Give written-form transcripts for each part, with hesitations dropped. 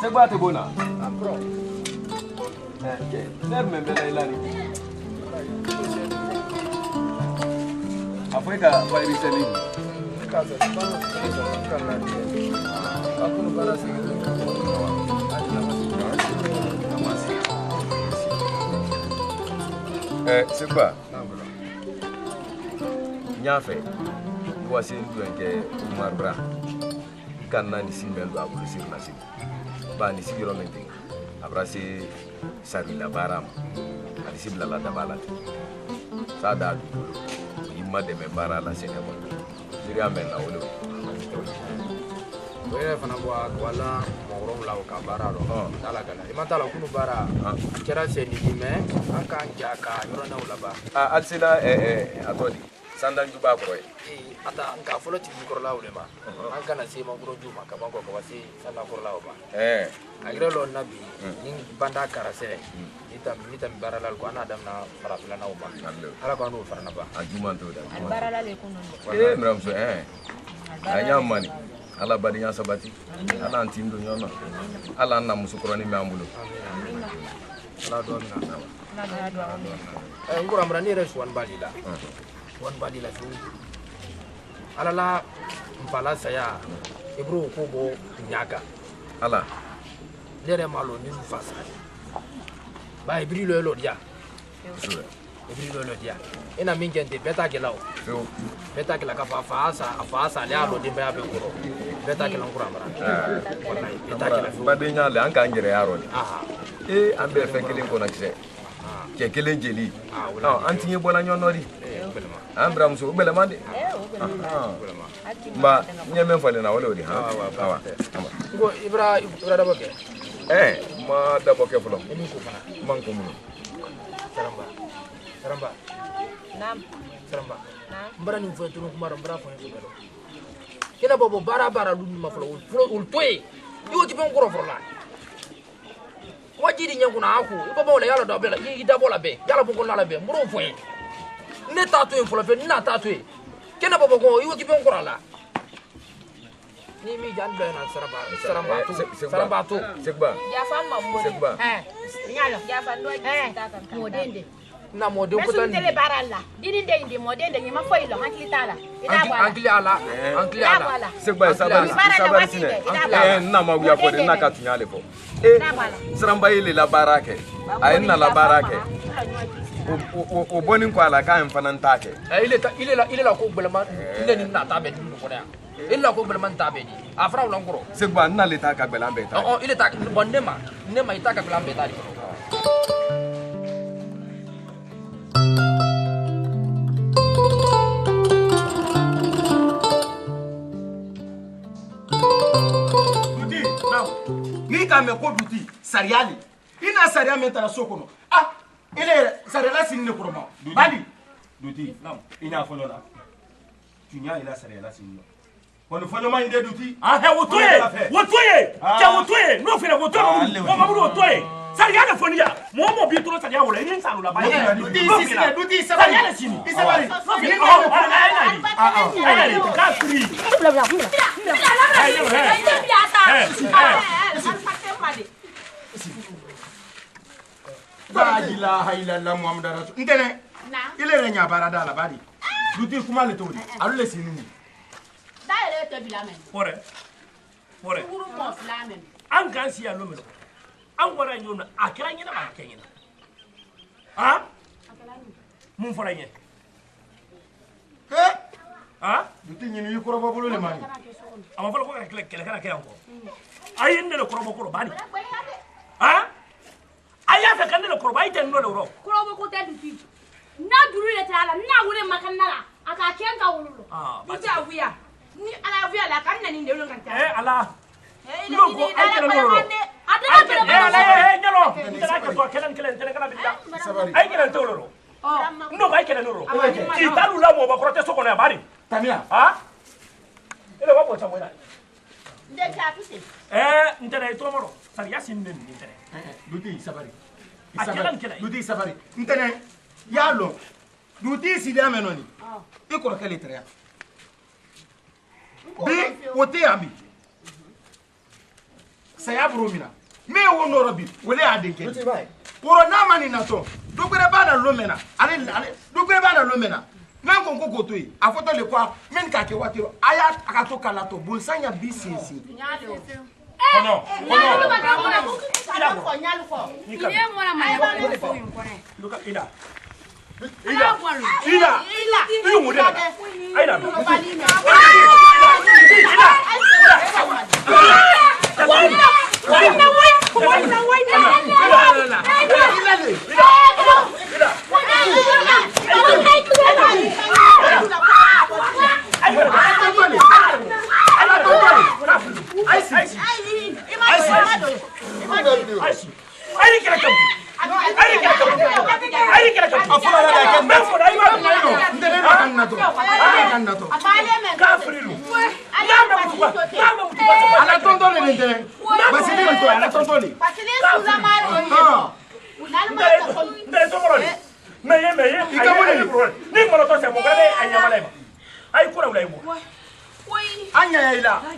Segba te bona. Ampro. Ner me bela ilani. Afrika bayri seni. Kaza bana kana. Akunu bana sigi. Segba. Nyafe. Wasi nduenke Umarbra. Kana ni simbel ba bulu sir nasib. Ba ni sigiro menti. Abrasi sabila baram. Ali sibla la dabala. Sada dulu. Yimma de me bara la senebo. Diri amen na wolo. Wele fana bwa wala moro la ka bara ro. Dala kala. Imanta la kunu bara. Kera seni dime anka njaka yoro na ulaba. Alsila atodi. Sandan juba ko ata anka folo ti ko la ulema. Anka na sema ko juma ka bango ko wasi sandan ko la ba. Agre lo nabi ni banda karase. Mita bara la ko ana adam na farafila na uba. Ala ko anu farna ba. Ajuma to da. Bara la le kuno. Mram so anya mani. Ala badinya sabati. Ala antindo nyona. Ala na musukurani me ambulo. Amin. Ala do na. Ala do. Ngura mrani reswan balila. Wan badila su alala mpala saya ibro ko bo nyaga ala lere malo ni fasa ba ibrilo lo dia ibrilo lo dia ina mingente beta gelao beta gela ka fasa le alo dimba be ko beta gela ngura mara wallahi beta gela badenya le anka ngire yaro ni ambe fe kelin ko na kise ke kelin jeli antinye bola nyonori Ambram so bele mande ba nyeme fale na wala odi ha awa ngo ibra daboke ma daboke fulo eni ko fana man ko mun saramba nam mbara ni fo tunu kumara mbara fo ni belo kena bobo bara lu ma fulo toy yo ti ben ko ro la wajidi nyanguna aku ibo le yalo dobela yi dabola be yalo bu ko la be mbro fo ne tatu en fola fe na tatu e kena babo ko iwo ki ben korala ni mi jan be na saramba to segba ya fama mo segba nyalo ya fa ndo ta kan modende na modem ko tan tele baralla dini ndende modende ni ma foilo hankli tala ankli ala segba sabari sine na ma wiya ko de na ka tunyale fo saramba ile la barake ay na la barake o bonin ko ala ka en fanan take ile la ko belman ile ni na tabe dum ko da ile la ko belman tabe di afra ulan koro segba na le ta ka belan be ta ile ta bonne ma ita ka belan be ta di duti now ni ka me ko duti sariali ina saria me ta sokono ile sarela sinne kuroma bali duti nam ina folona tunya ila sarela sinne kono fonyo ma inde duti he wotoye cha wotoye no fere wotoye mo mamudu wotoye sariya fonia mo bi toro sariya wala ni nsalu la ba duti sariya sini isabari ka free La ilaha illallah Muhammad rasul ndene ile renya barada la bari duti kuma le toli alu le sinini da ile to bilamen fore uru mo flamen an kan si alo me an wara nyona akira nyina ba kenyina mun fora nye duti nyini yikoro babulu le mani ama folo ko kele kana kele ko ayenne le koro bokoro bani aya fe kan le koro ba ite no le ro koro boko te duti na duru le tala na wure makanala aka kenga wululo duti awia ni ala awia la kan na ni ndelo kan ta ala no ko ay kele ro ala ay kɛlɛ t'o loro n'o ay kɛlɛ loro k'i talu la mɔgɔ kɔrɔ tɛ so kɔnɔ yan bari Tamiya ha ele wa bɔ caman na ntɛnɛ i tɔmɔ sariya si ne nin ntɛnɛ Duti sabari Duti sabari ntɛnɛ y'a lɔn Duti sidiya mɛ nɔni I kɔrɔkɛ le tɛrɛ bi o tɛ yan bi saya buru min na min wo nɔrɔ bi o le y'a den kɛ woro n'a ma nin natɔ dukure b'a na lon mɛn na dukure b'a na lon mɛn na n'an ko k'o to yen a fɔtɔ le quoi min k'a kɛ waati a y'a a ka to k'a la to bonsan ya bi sinsin kɔnɔ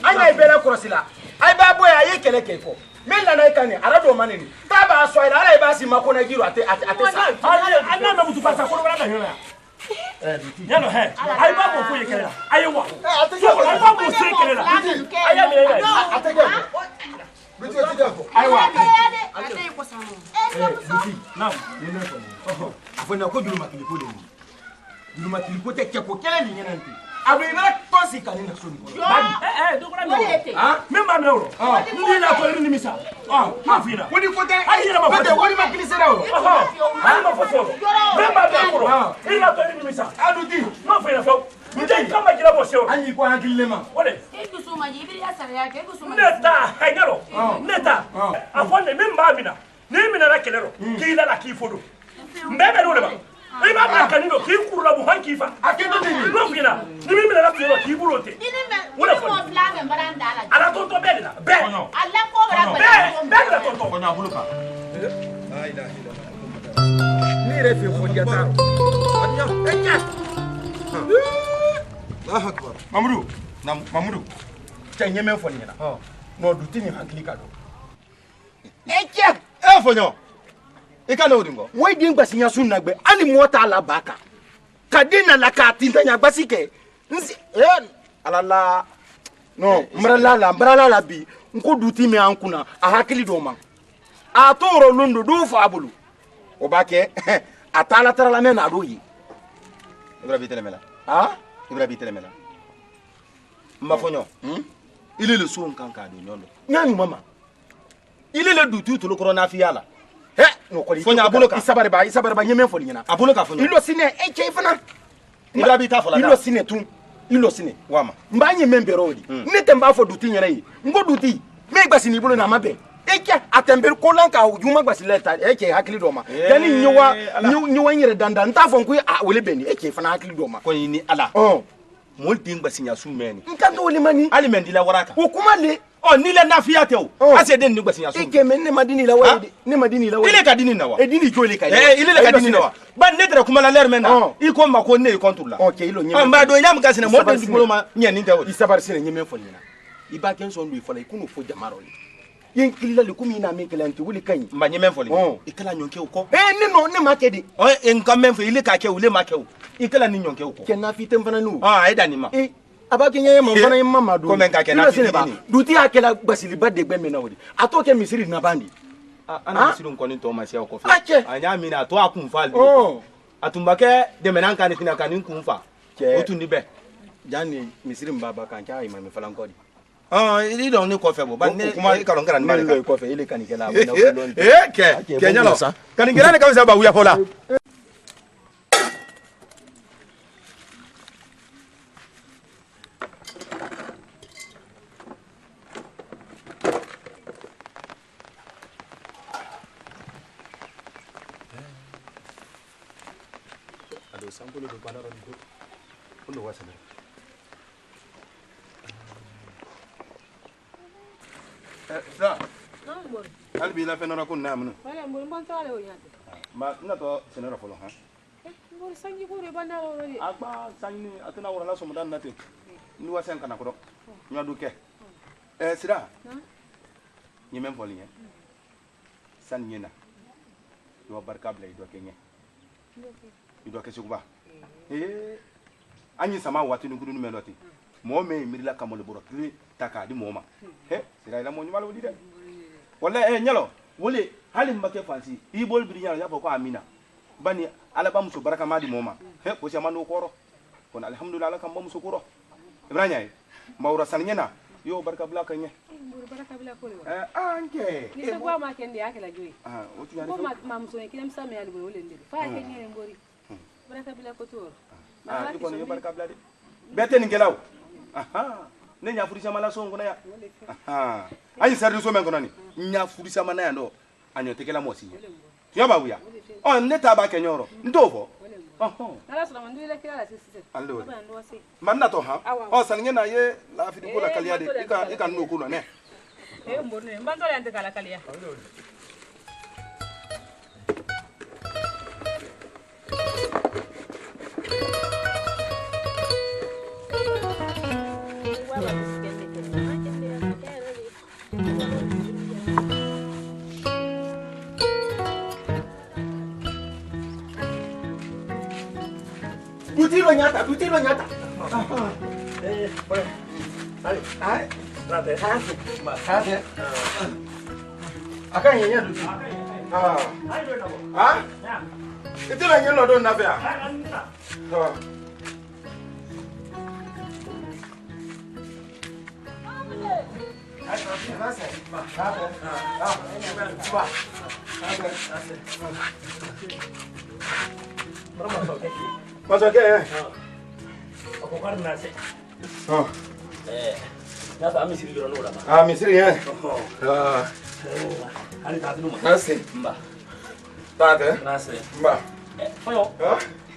anya ibela korosila ai ba boya ye kele ke fo men la na ikani ara do manini ta ba so ira ara ba si makona giro ate sa ana me mutu pasa ko bala nyona ya no he ai ba bo ko ye kele ai wa so ai ba bo se kele la ai ya me ate ke bitu ati de ko ai wa ate ko samo na ni ne ko afona ko juru makili ko de ni juru makili ko te ke ko kele ni nyana nti abri na tosi kanina soni ko badi dokora me même ba me euro ndi na ko ni misa ma fina woni ko te ai ira ma ko te woni makili sera o ai ma foso même ba me euro ni na ko ni misa aduti ma fina fo ndi kama kila bo seo anyi ko hankille ma wole e ko suma jibiri ya sara ya ke ko suma neta hanyaro neta afone même ba mina ni mina na kelero ki la ki fodo mbebe no le ba I b'a bila kanino k'i kurula bu han k'i fa a kɛ to ten n'o fina ni min minɛna tuyɛlɔ k'i bolo ten o de fɔ ala tɔntɔ bɛɛ de la bɛɛ bɛɛ de la tɔntɔ kɔnɔ a bolo kan ne yɛrɛ fɛ fɔ diya t'a rɔ Mamudu Mamudu cɛ n ye min fɔ nin ɲɛna n'o dun tɛ nin hakili ka dɔn Fonyo. I ka no dingo. We din gbasi nya sun nagbe ani mota la baka. Ka din na la ka tinta nya gbasi ke. Nsi alala no mbrala la bi nko duti me ankuna a hakili do ma. A to ro lundo do fa abulu. O ba ke atala tara la me na do yi. Ibra bi telemela. Ah? Ibra bi telemela. Mba Fonyo. Il est le son kanka do nyolo. Nyani mama. Il est le dutu to lo corona fiala. No ko Fonyo abuluka. Isabare ba nyeme fo nyina. Abuluka Fonyo. Ilo sine che fana. Ibra bi ta fola da. Ilo sine tu. Ilo sine. Wama. Mba nye membere odi. Nete mba fo duti nyere yi. Ngo duti. Me gbasi ni bulu na mabe. Eke atembere ko lanka ujuma gbasi leta eke hakili do ma. Yani nyowa nyere danda nta fo nku a wele beni eke fana hakili do ma. Ko ni ala. Mol ting gbasi nya su meni. Nkanto wole mani. Ali mendi la waraka. O kuma le. Oh ni le nafiya te o. Ase den ni gbasi nya su. Eke men ne madini la wale. Ne madini la wale. Ile ka dini na wa. E dini jole ka. Ile le ka dini na wa. Ba ne tere kuma la ler mena. I ko ma ko ne i control la. Okay ilo nyeme. Mba do nyam gasina mo den dugolo ma nya ni te o. Isabar sine nyeme fo nyina. Iba ken so ndu ifala ikunu fo jamaro le. Yen kilila le kumi na min kelanti wuli kan. Mba nyeme fo le. Ikala nyonke o ko. Ne no ne makedi. En kan men fo ile ka ke o le ma ke o. Ikala ni nyonke o ko. Ken na fitem fana nu. Aida ni ma. Abaki nye man fana yimma madu ko men ka ke na fiti ni duti akela basili badde gbe mena wodi atoke misiri na bandi ana misiri ko ni to ma se ko fe anya mi na to akun fa li atumba ke de menan kan fina kan kun fa o tun ni be jani misiri mbaba kan ka imam falan ko di ili don ni ko fe bo ba ne kuma ka ron garan mari ko fe ile kan ke la ke nyalo kan ngira ne ka sa ba wuya fola do sampolo do banaro do undo wasana sa albi la fenora kun namnu wala mbur mon tole o yande ma na to senora folo ha mbur sangi ko re banda o ri agba sanni atuna wala la so mudan nate ni wasen kana ko nyadu ke sira ni men foli ne san nyina do barka bla do kenye do ke suba anyi sama wati ni gudunu meloti mo me mirila kamole boro kli taka di moma sira ila mo nyumalo di de wala nyalo wole halim make fansi i bol bi nyalo ya ko amina bani ala ba muso baraka madi moma ko se manu koro kon alhamdulillah kam ba muso koro ibrahima mawra san nyena yo barka bla kanye baraka bila ko anke ni se gwa ma kende yake la joyi o tu yani ko ma muso ne kilam sa me ali wole ndiri fa ke nyere ngori baraka bila ko to ko ni barka bla de bete ni gelaw ne nya furisa mala so ngona ya ayi sarri so men ngona ni nya furisa mana ya ndo anyo tekela mosi yo ba buya on ne ta ba kenyoro ndofo ala so mandu ile kila la sisi allo manna to ha o san ngena ye la fi ko la kaliya de ika no ko no ne mbonne mbando ya ndika la kaliya Dutilo nyata. Ai. Rate. Hade. Akan yenya duti. Ai do na bo. Ya. Itilo nyelo do na bia. Masuk ke? Aku karena se. Oh. Ya tak misiri dulu lah. Misiri ya. Hari tadi rumah. Nasi. Mbak. Tade. Nasi. Mbak. Poyo.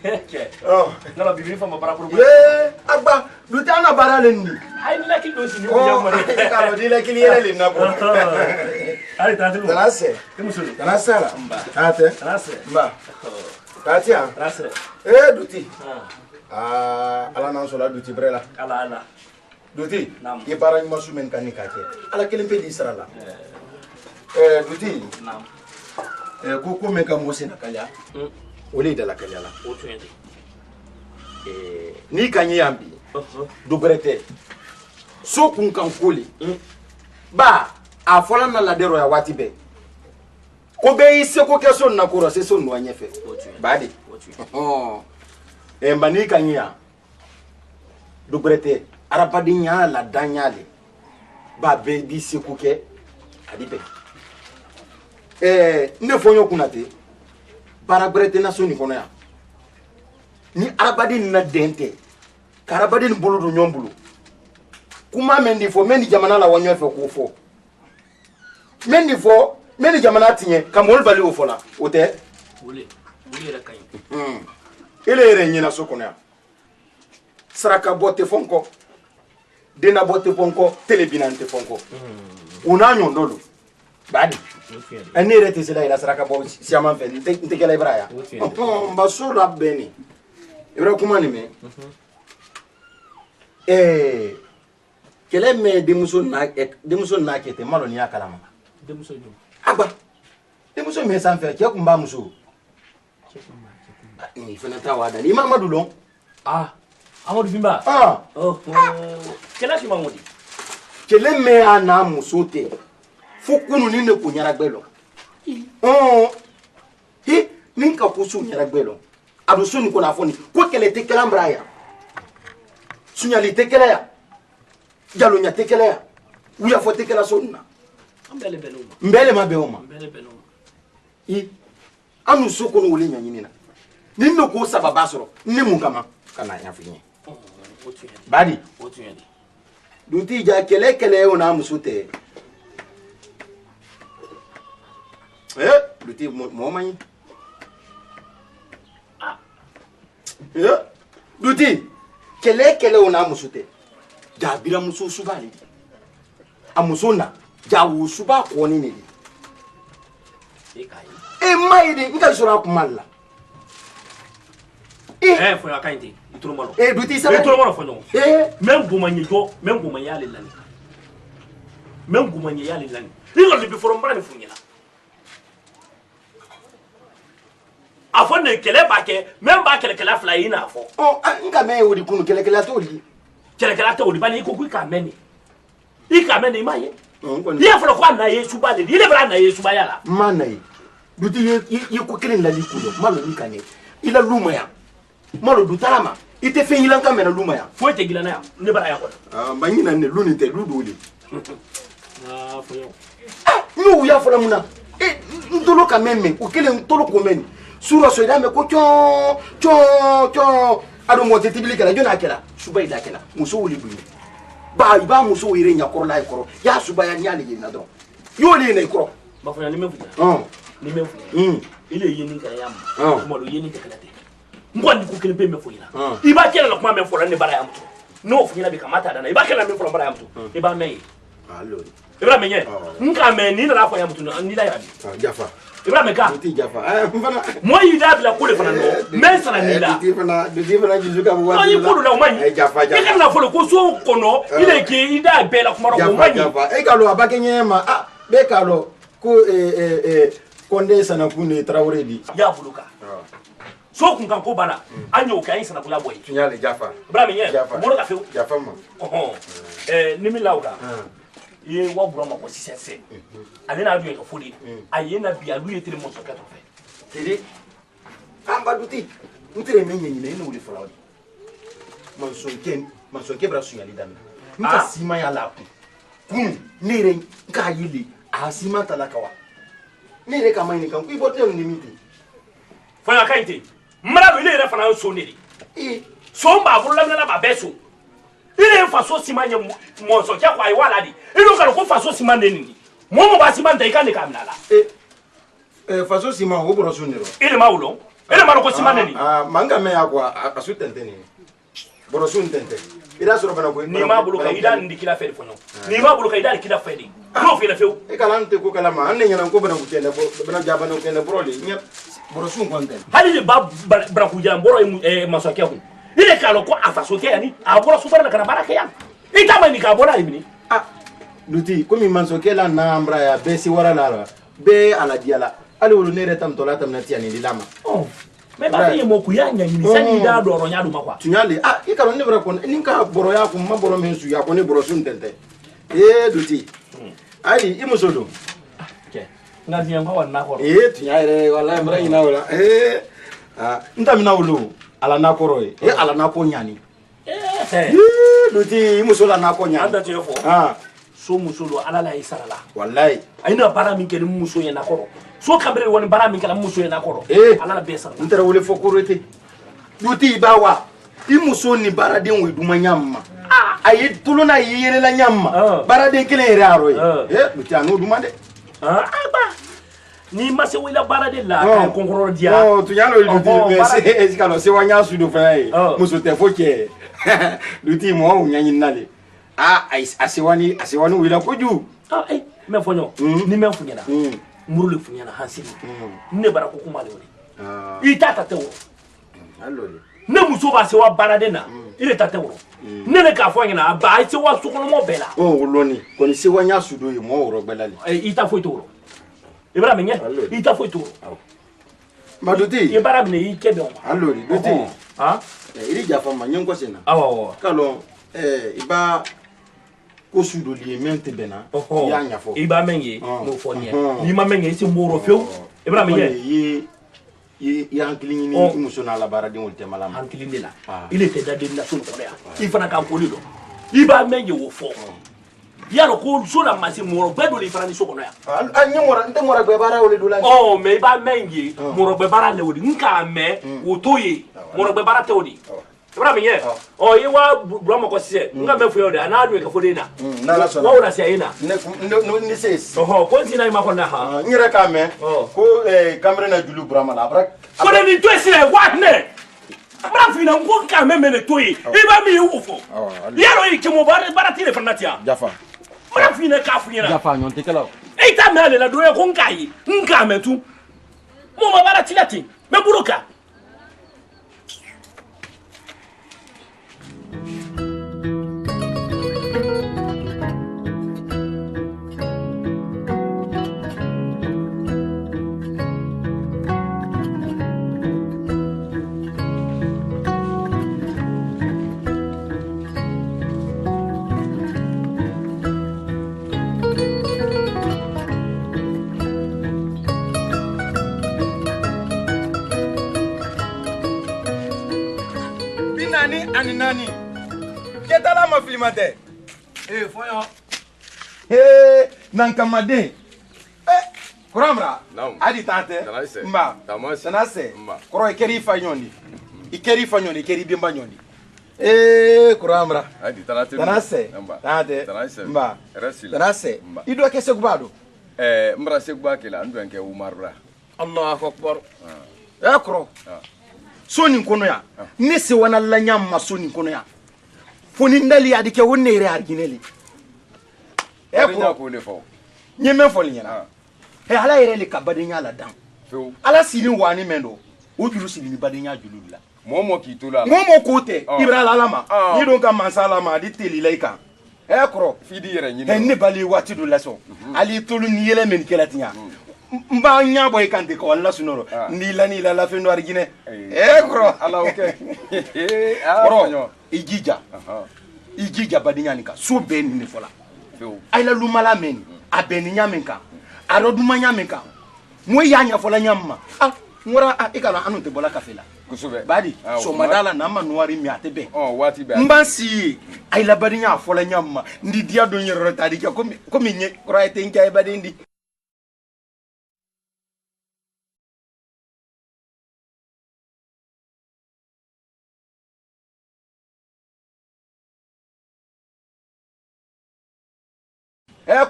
Oke. Oh. Nala bibi fama para puru. Ye, agba, duti ana bara lendi. Ai ni laki do sini punya mari. Kalau di laki liere le nabo. Hari tadi rumah. Nasi. Kemusulu. Nasi lah. Mbak. Tade. Nasi. Mbak. Tati ya. Nasi. Duti. Ala nan sola duti brela. Ala. Duti. Nam. Ye bara nyuma sumen kan ni kake. Ala kelimpe di sarala. Duti. Nam. Ko men ka mosi na kalya. Oli da la kalya la. Otu yende. Ni kanyi yambi. Dubrete. So kun kan koli. Ba a fola na ladero ya wati be. Ko be ise ko keso na kuro se so no anyefe. Badi. Mbani kanyi ya. Dubrete. Arabadi nya la danyale. Ba be di se ko ke adibe. Ne fonyo kunate. Barabrete na so ni kono ya. Ni arabadi na dente. Karabadi ni bulu do nyombulu. Kuma mendi fo mendi jamana la wanyo fe ko fo. Mendi jamana tinye kamol bali o fola. Ote? Wuli ra kay. Ele ere nyina so kono ya. Saraka bote fonko. Dena bote fonko, telebinante fonko. Una nyondolo. Badi. Ani rete sila ila saraka bo siaman fe ntekela ibraya. Mbasura beni. Ibra kuma ni me. Kele me demuso na kete malo ni akala ma. Demuso jo. Agba. Demuso me san fe ke kumba muso. Ni fena tawada ni mama dulon. Amadou Bimba. Kela si mamodi. Kele me ana muso te. Fukunu ni ne ko nyara gbelo. Ninka ko su nyara gbelo. Adu suni ko na foni ko kele te kala mbraya. Sunyali te kala ya. Jalo nya te kala ya. Uya fo te kala sonna. Mbele ma be oma. Anu so ko no wole nya nyina. Ninno ko sababa soro. Ni mun kama kana nya finye. Badi. Duti ja kele ona musute. Duti mo mani. duti kele ona musute jabira muso subali amusona jawu suba ko ni e maide nka sura kumalla fo ya kainte ituru malo duti sa ituru malo fo no même gumanye jo même gumanye yale lani même gumanye yale lani ni lo bi forom bra ni funyela afon ne kele ba ke même ba kele kele fla ina fo nka me wodi kunu kele to li bani ko ku ka meni ikamene imaye ye folo kwa na Yesu bale ile bra na Yesu bayala mana yi duti ye ko kelen la likudo malo ni kane ila luma ya malo dutarama ite fe yilan kamera luma ya fo te gilana ya ne bara ya ko banyina ne luni te luduli fo yo no ya fola muna ndolo kameme o kelen tolo komeni sura so idame ko cho ado mo te tibili kala jona kala suba ida kala muso wuli bu ba iba muso ire nya koro la koro ya suba ya nyale yina do yo le ne koro ba fo ya ni mefu ni mefu ile yini kala yam mo do yini te kala te ngondi ko kelen be mefu ina iba kala la kuma mefu la ne bara yam to no fu ina be kamata dana iba kala mefu la bara yam to iba me allo iba me nye nka me ni na fa yam to ni la ya bi jafa iba me ka ti jafa mfana mo yida bila kule fana no men sana ni la ti fana jizuka bu wa ni kulu la umani jafa e kana folo ko so kono ile ki ida be la kuma ro umani jafa e kalo abakenye ma be kalo ko konde sana kune Traoré di ya buluka so kun kan ko bana anyo ka yin sana kula boy tunyale jafa bra me nye mo ro ka fe jafa ma ni mi lauda ye wa bura ma ko sisese ale na du e ko fodi aye na bia lu yetire mo so ka to fe tiri amba duti ntere menye nyine ina uli frawdi mansonke bra sunyali dan nka sima ya la kun nere nka yili a sima talakawa nere kama ni kan ku ibote ni miti fo ya kaite mara do ile re fana so nere so mba buru la ba beso ile fa so sima nye mo so kya kwa iwala di ile ka ko fa so sima neni mo ba sima ndai kan ni kamnala fa so sima wo bro so nero ile maulo ele maro ko sima neni manga me yakwa asutente ni bro so ntente ida soro bana ko ni ma bulu ka ida ndikila fedi fonyo ni ma bulu ka ida kila fedi no fi la feu e kala nte ko kala ma anne nyana ko bana ko tele bana jaba no kele bro le nya bro so ngonten hali ba bra ku jam boro maso ke hu ile kalo ko afa so ke yani a boro so bana kana baraka yan ita ma ni ka bora ibini duti komi manso ke la nambra ya besi wara la be ala diala ali wolo nere tam tola tam na tiani dilama me ba ye mo ku ya nya ni sani da do ro nya do makwa tunyale ikalo ne bra kon ninka boro ya ku ma boro mensu ya ko ne boro sun tente duti ali imusodo ke ngadi yang kawan na ko tunyale wala mra ina wala ntamina wolo ala na koro ala na ko nyani duti imusola na ko nyani anda te fo so musolo ala la isarala wallahi aina bara min ke muso yana koro so kamere woni bara min kala muso yana koro ala la besara ntara wole fokorete duti bawa imuso ni bara den we duma nyamma ayi tuluna yiyele la nyamma bara den kele raro duti anu duma de ba ni mase wila bara de la kan konkoro dia tu nyalo duti esikalo se wanya sudo fa muso te foke duti mo nyanyi nale asiwani wila koju me fonyo ni me funyana murule funyana hansini ne bara ko kuma le woni ita tatewo alloli ne muso ba se wa barade na ile tatewo ne ne ka fonyana ba se wa sukono mo bela woloni koni se wanya sudo yi mo woro belali ita foi toro ibra menye ita foi toro maduti ibara mne ikebe on alloli duti iri jafa manyengo sena awo kalo iba ko sudo li mente bena ya nyafo iba menye mo fonye ni ma menye si moro feu ibra menye ye hankilini ni muso na la bara de wolte malama hankilini la ile te dade na sun ko ya ifana ka ko lido iba menye wo fo yalo ko so la masi moro bedo li fana ni soko no ya anya mora nte mora be bara wole dula me iba menye moro be bara le wodi nka me wo toye moro be bara te wodi ibra menye ye wa broma ko sise nga me fu yode anadu ka fodena na la so wa ura sia ina ni ses ko ntina ma ko na ha nyira ka me ko camera na julu broma la bra ko ni to sire what ne Mbra fina ko ka memene toyi iba mi ufo yaro ikimo bara tile fanatia Jafa mbra fina ka funyana Jafa nyon tekela e ta mele la doye ko nkai nka metu mo ma bara tilati me buruka ani nani ketala ma filimate foyo nankamade kuramra adi tante mba sanase koro ikeri fanyoni ikeri bimba nyoni kuramra adi tanase tante mba tanase ido kese kubado mbra segba kila ndo nke umarura Allahu akbar koro soni kono ya ne se wana lanya ma soni kono ya foni ndali adike wonne ire argineli ko le fo nyeme fo linyana ala ire le kabadenya la dan ala sini wani mendo o julu sini badenya julula momo ki tola momo kote ibrala lama ni don ka mansala ma di teli laika kro fidi yere nyine ne bali wati do laso ali tolu ni yele men kelatinya mba nya boy kante ko wala sunoro ni la la fe no argine kro ala okay kro ijija badinya nika so ben ni fola ay la lumala men abeninya menka aroduma nya menka mo ya nya fola nyamma ngora ikala anu te bola kafela kusube badi so madala na manuari mi atebe wati ba mbansi ay la badinya fola nyamma ndi dia do nyero tadi ko mi nye right nka ay badindi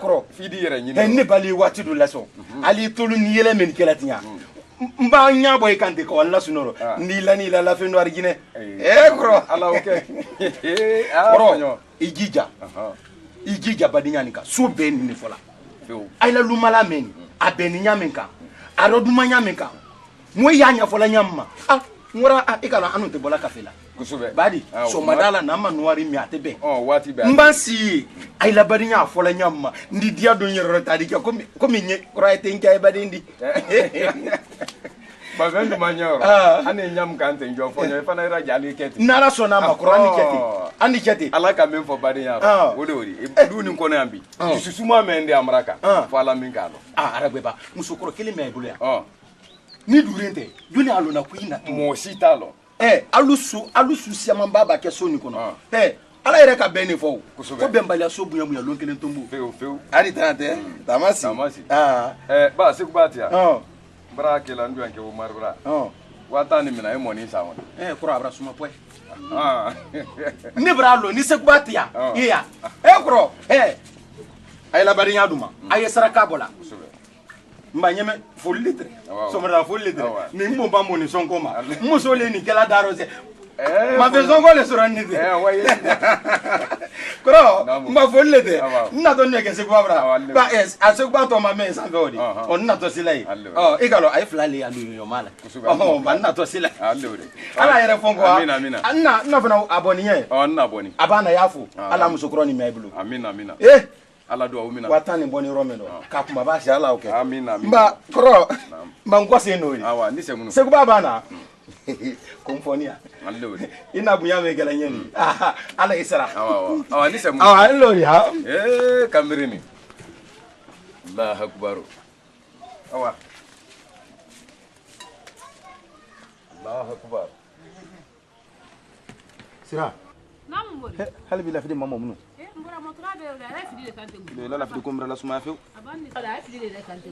kro fidi yere nyine ne bali wati do laso ali tolu ni yele men kelatinya mba nya boy kante ko wala sunoro ni la fe no argine kro ala okay kro ijija badinya nika so ben ni fola ay la lumala men abeninya menka aroduma nya menka mo ya nya fola nyamma ngora ikala anu te bola kafela kusube badi so madala na manuari mi atebe wati ba mbansi ay la badinya fola nyamma ndi dia do nyero tadi ko mi nye right nka ay badindi bagandu manyoro ane nyam kante njo fonyo fana ira jali keti nara sona ma qur'ani keti andi keti ala ka men fo badinya wodi duni ko na ambi susuma mende amraka fala min kalo aragbe ba musukoro kele me bulu ya ni durente juni alo na kuina mo sitalo alusu siama baba ke soni kono ala ere ka beni fo ko bembali so bunya bunya lon kelen tombo feu ari tante tamasi ba sikubati ya bra ke la ndu anke o marbra wata ni mina e moni sa won kura abra suma poe ni bra lo ni sikubati ya iya kuro ay la bari nyaduma ay saraka bola mba nyeme full litre so mara full litre ni mbomba moni sonkoma muso le ni kala daro se ma faisons quoi le sorani kro mba full litre na to ne ke se kwa bra ba a se kwa to ma me san godi on na to silai igalo ay flali alu yo mala ba na to silai ala yere fonko amina na fana aboniye na aboni abana yafu ala musokro ni mebulu amina ala do umina watani boni romeno ka kuma ba sha ala okay amina mba kro mba ngwase no ni se munu se ku baba na komfonia allori ina bunya me gela nyeni ala isra ni se munu allori ha kamirini allah akbar allah akbar sira namu hal bi la fi mama munu mbora motra be la fi de kante le la fi ko mra la suma fe abandi la fi de kante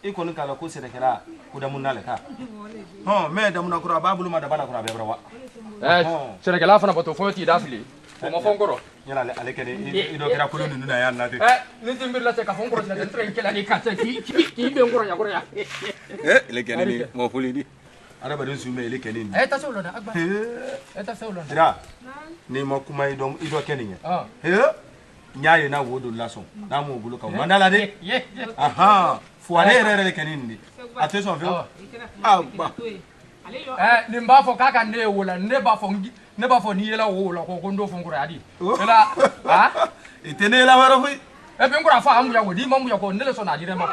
iko ni kala ko sere kala ko da munale ka me da munakura babulu ma da bana kura be brawa sere kala fana bato foti dafili ko mo fongoro nyala ale kene ido kira ko nunu na ya na de ni timbir la te ka fongoro na tren kala ni ka ki be ngoro ya le kene ni mo fuli di adamaden su mɛ ele kɛni e ta solo na agba e ta solo na sira ni ma kuma i dɔ kɛ nin ye n y'a ye n'a wo don lasɔn n'a m'o bolo kan o man d'a la dɛ ahan fo ale yɛrɛ de kɛni nin de a tɛ sɔn fiyewu ba nin b'a fɔ k'a ka ne ye wo la ne b'a fɔ n'i yela wo la ko n t'o fɔ n kɔrɔ yadi ela i tɛ ne yela wɛrɛ koyi e bɛ n kɔrɔ a fɔ a munya ko n'i ma munya ko ne le sɔnna a dirɛ ma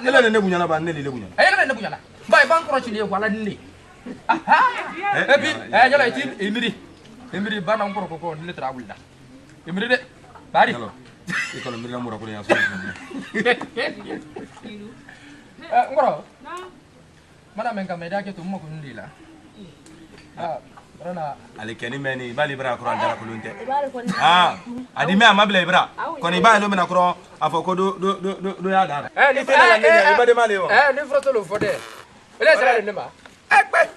ne le ne buɲana ba ne le buɲana e ne ne buɲana ba i b'an kɔrɔ cilen ko ala ni ne et puis yala i ti emiri ba na n kɔrɔ ko ne tara wulila emiri de bari i kɔni mirila mura ko yan so n kɔrɔ mana men kam eda ke to mo ko ndila rana ale kɛni mɛ ni bali bara kɔrɔ dara kolon tɛ adi mɛ a ma bila ibra kɔni ba lo mena kɔrɔ a fɔ ko do ya da ni fela la ne ba de male wo ni froto lo fode ele sera le nema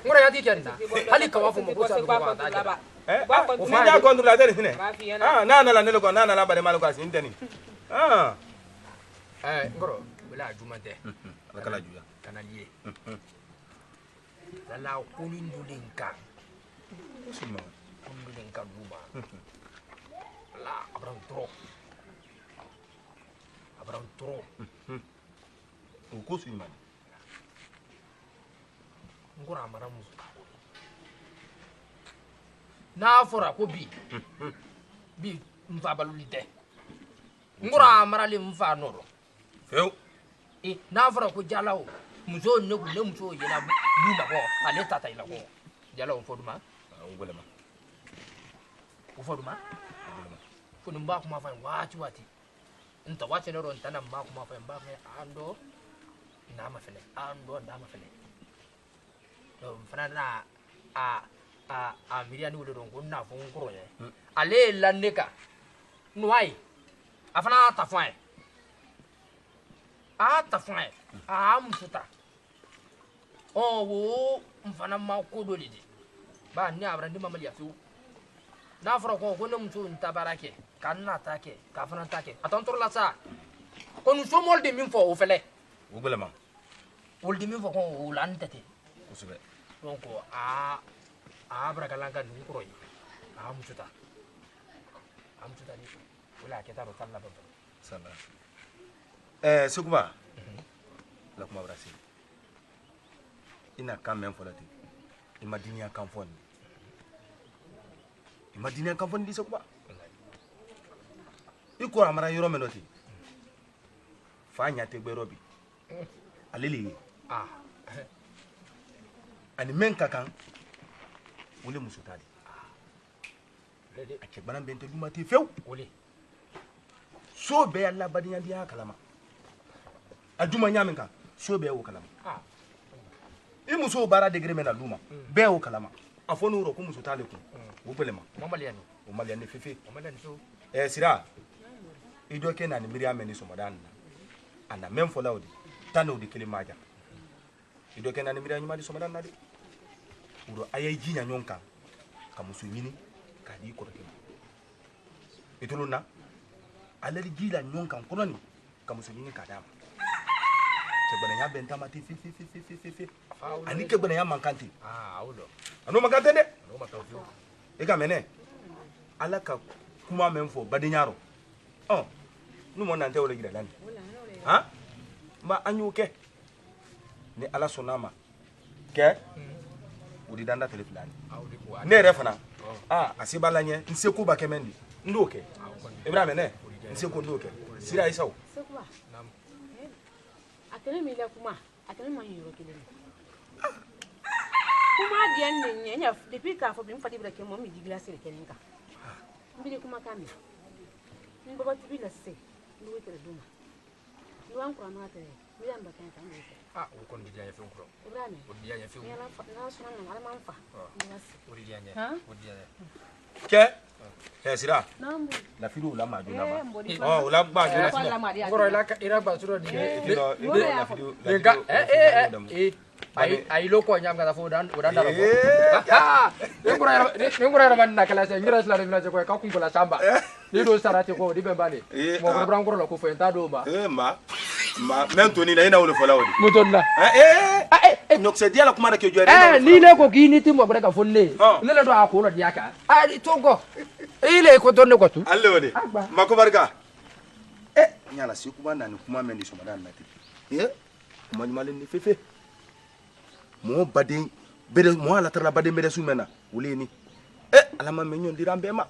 ngora ya ti kenda hali kawa fo mo ko sa ko ba ta ja o fa ja controlateur hine na na la ne lo ko na na la ba de male ko asin tani ngoro bela jumante kala juya kana lié la kulindulinka kulindulinka duma la abran tro o ko su man ngora mara musu na fora ko bi mfa balulite ngora mara le mfa noro feu n'a fɔra ko jalaw muso ne kun ne muso yela luma ko ale tata ila ko jalaw fo duma o fo duma ko nin ba kuma fa waati nta waati ne ron tana ba kuma fa ba fa ando na ma fele do fana na a miriani wo don ko na fo ngoro ye ale laneka nuai afana ta fa ta fine musuta wo mfana ma ko do lidi ba ni abra ndi mamali afi na fara ko ne muso nta barake kan na take ka fana take atontor la sa ko nu so molde min fo o fele o belema molde min fo ko o lan tete usube donc abra kalanga ni ko royi musuta ni wala ke ta ro talla ba sala Sukuma la kuma brasi ina kan men folati imadinia kan fon di Sukuma iko amara yoro menoti fa nya te gbero bi alele ani men kakan wole musutadi ake banan bente duma te few wole so be alla badinya dia kalama aduma nyamin kan so be wo kalama i muso bara degré mena luma be wo kalama afonu ro ko muso tale ko wo belema o maliani fefe sira i do ke na ni miriam ni so madan ana men fo lawdi tanu di kilimaja i do ke na ni miriam ni madi so madan na de uro ayay jinya nyonka ka muso yini ka di ko ke ituluna alali jila nyonka kononi ka muso yini ka dama kegbana ya benta mati fi ani kegbana ya mankante awulo ano mankante de e ka mene ala ka kuma men fo badinyaro nu mo nante wala gidalani ma anyuke ni ala sonama ke udi danda telefilani ne refana asibala nye nseku ba kemendi ndoke ibrahim ne nseku ndoke sira isaw atene mi le kuma atene ma yiro kile kuma dian ne nya depuis ka fo bi mfati bi ke mo mi digla sele kelinka mbile kuma kami ni baba tibi la se ni wetere duma ni wan kura ma tere mi yan bakan kan ni o kon diya fe kuro ibrahim o diya fe ni la sona na ala man fa ni wasi o diya ke sira nambu la fidu la maju na ba la gba ju na kuro ila ba suro di ay loko nyam ga fo dan da ni kuro ra man na kala se ngira sala village ko ka kumbula samba ni do sarati ko di be bani mo ko bran kuro la ko fo enta do ba ma mentoni na ina wole fola wodi mutonna nyok se dia la kuma ke jore ni le ko kini ti mo ka fonne ne le do a ko lo dia ka to go ile ko to ne ko tu alle woni mako barka nyala si kuma na ni kuma men di somadan na ti mo nyimale ni fefe mo badin bede mo ala tara badin bede sumena wuli ni alama men nyon dirambe ma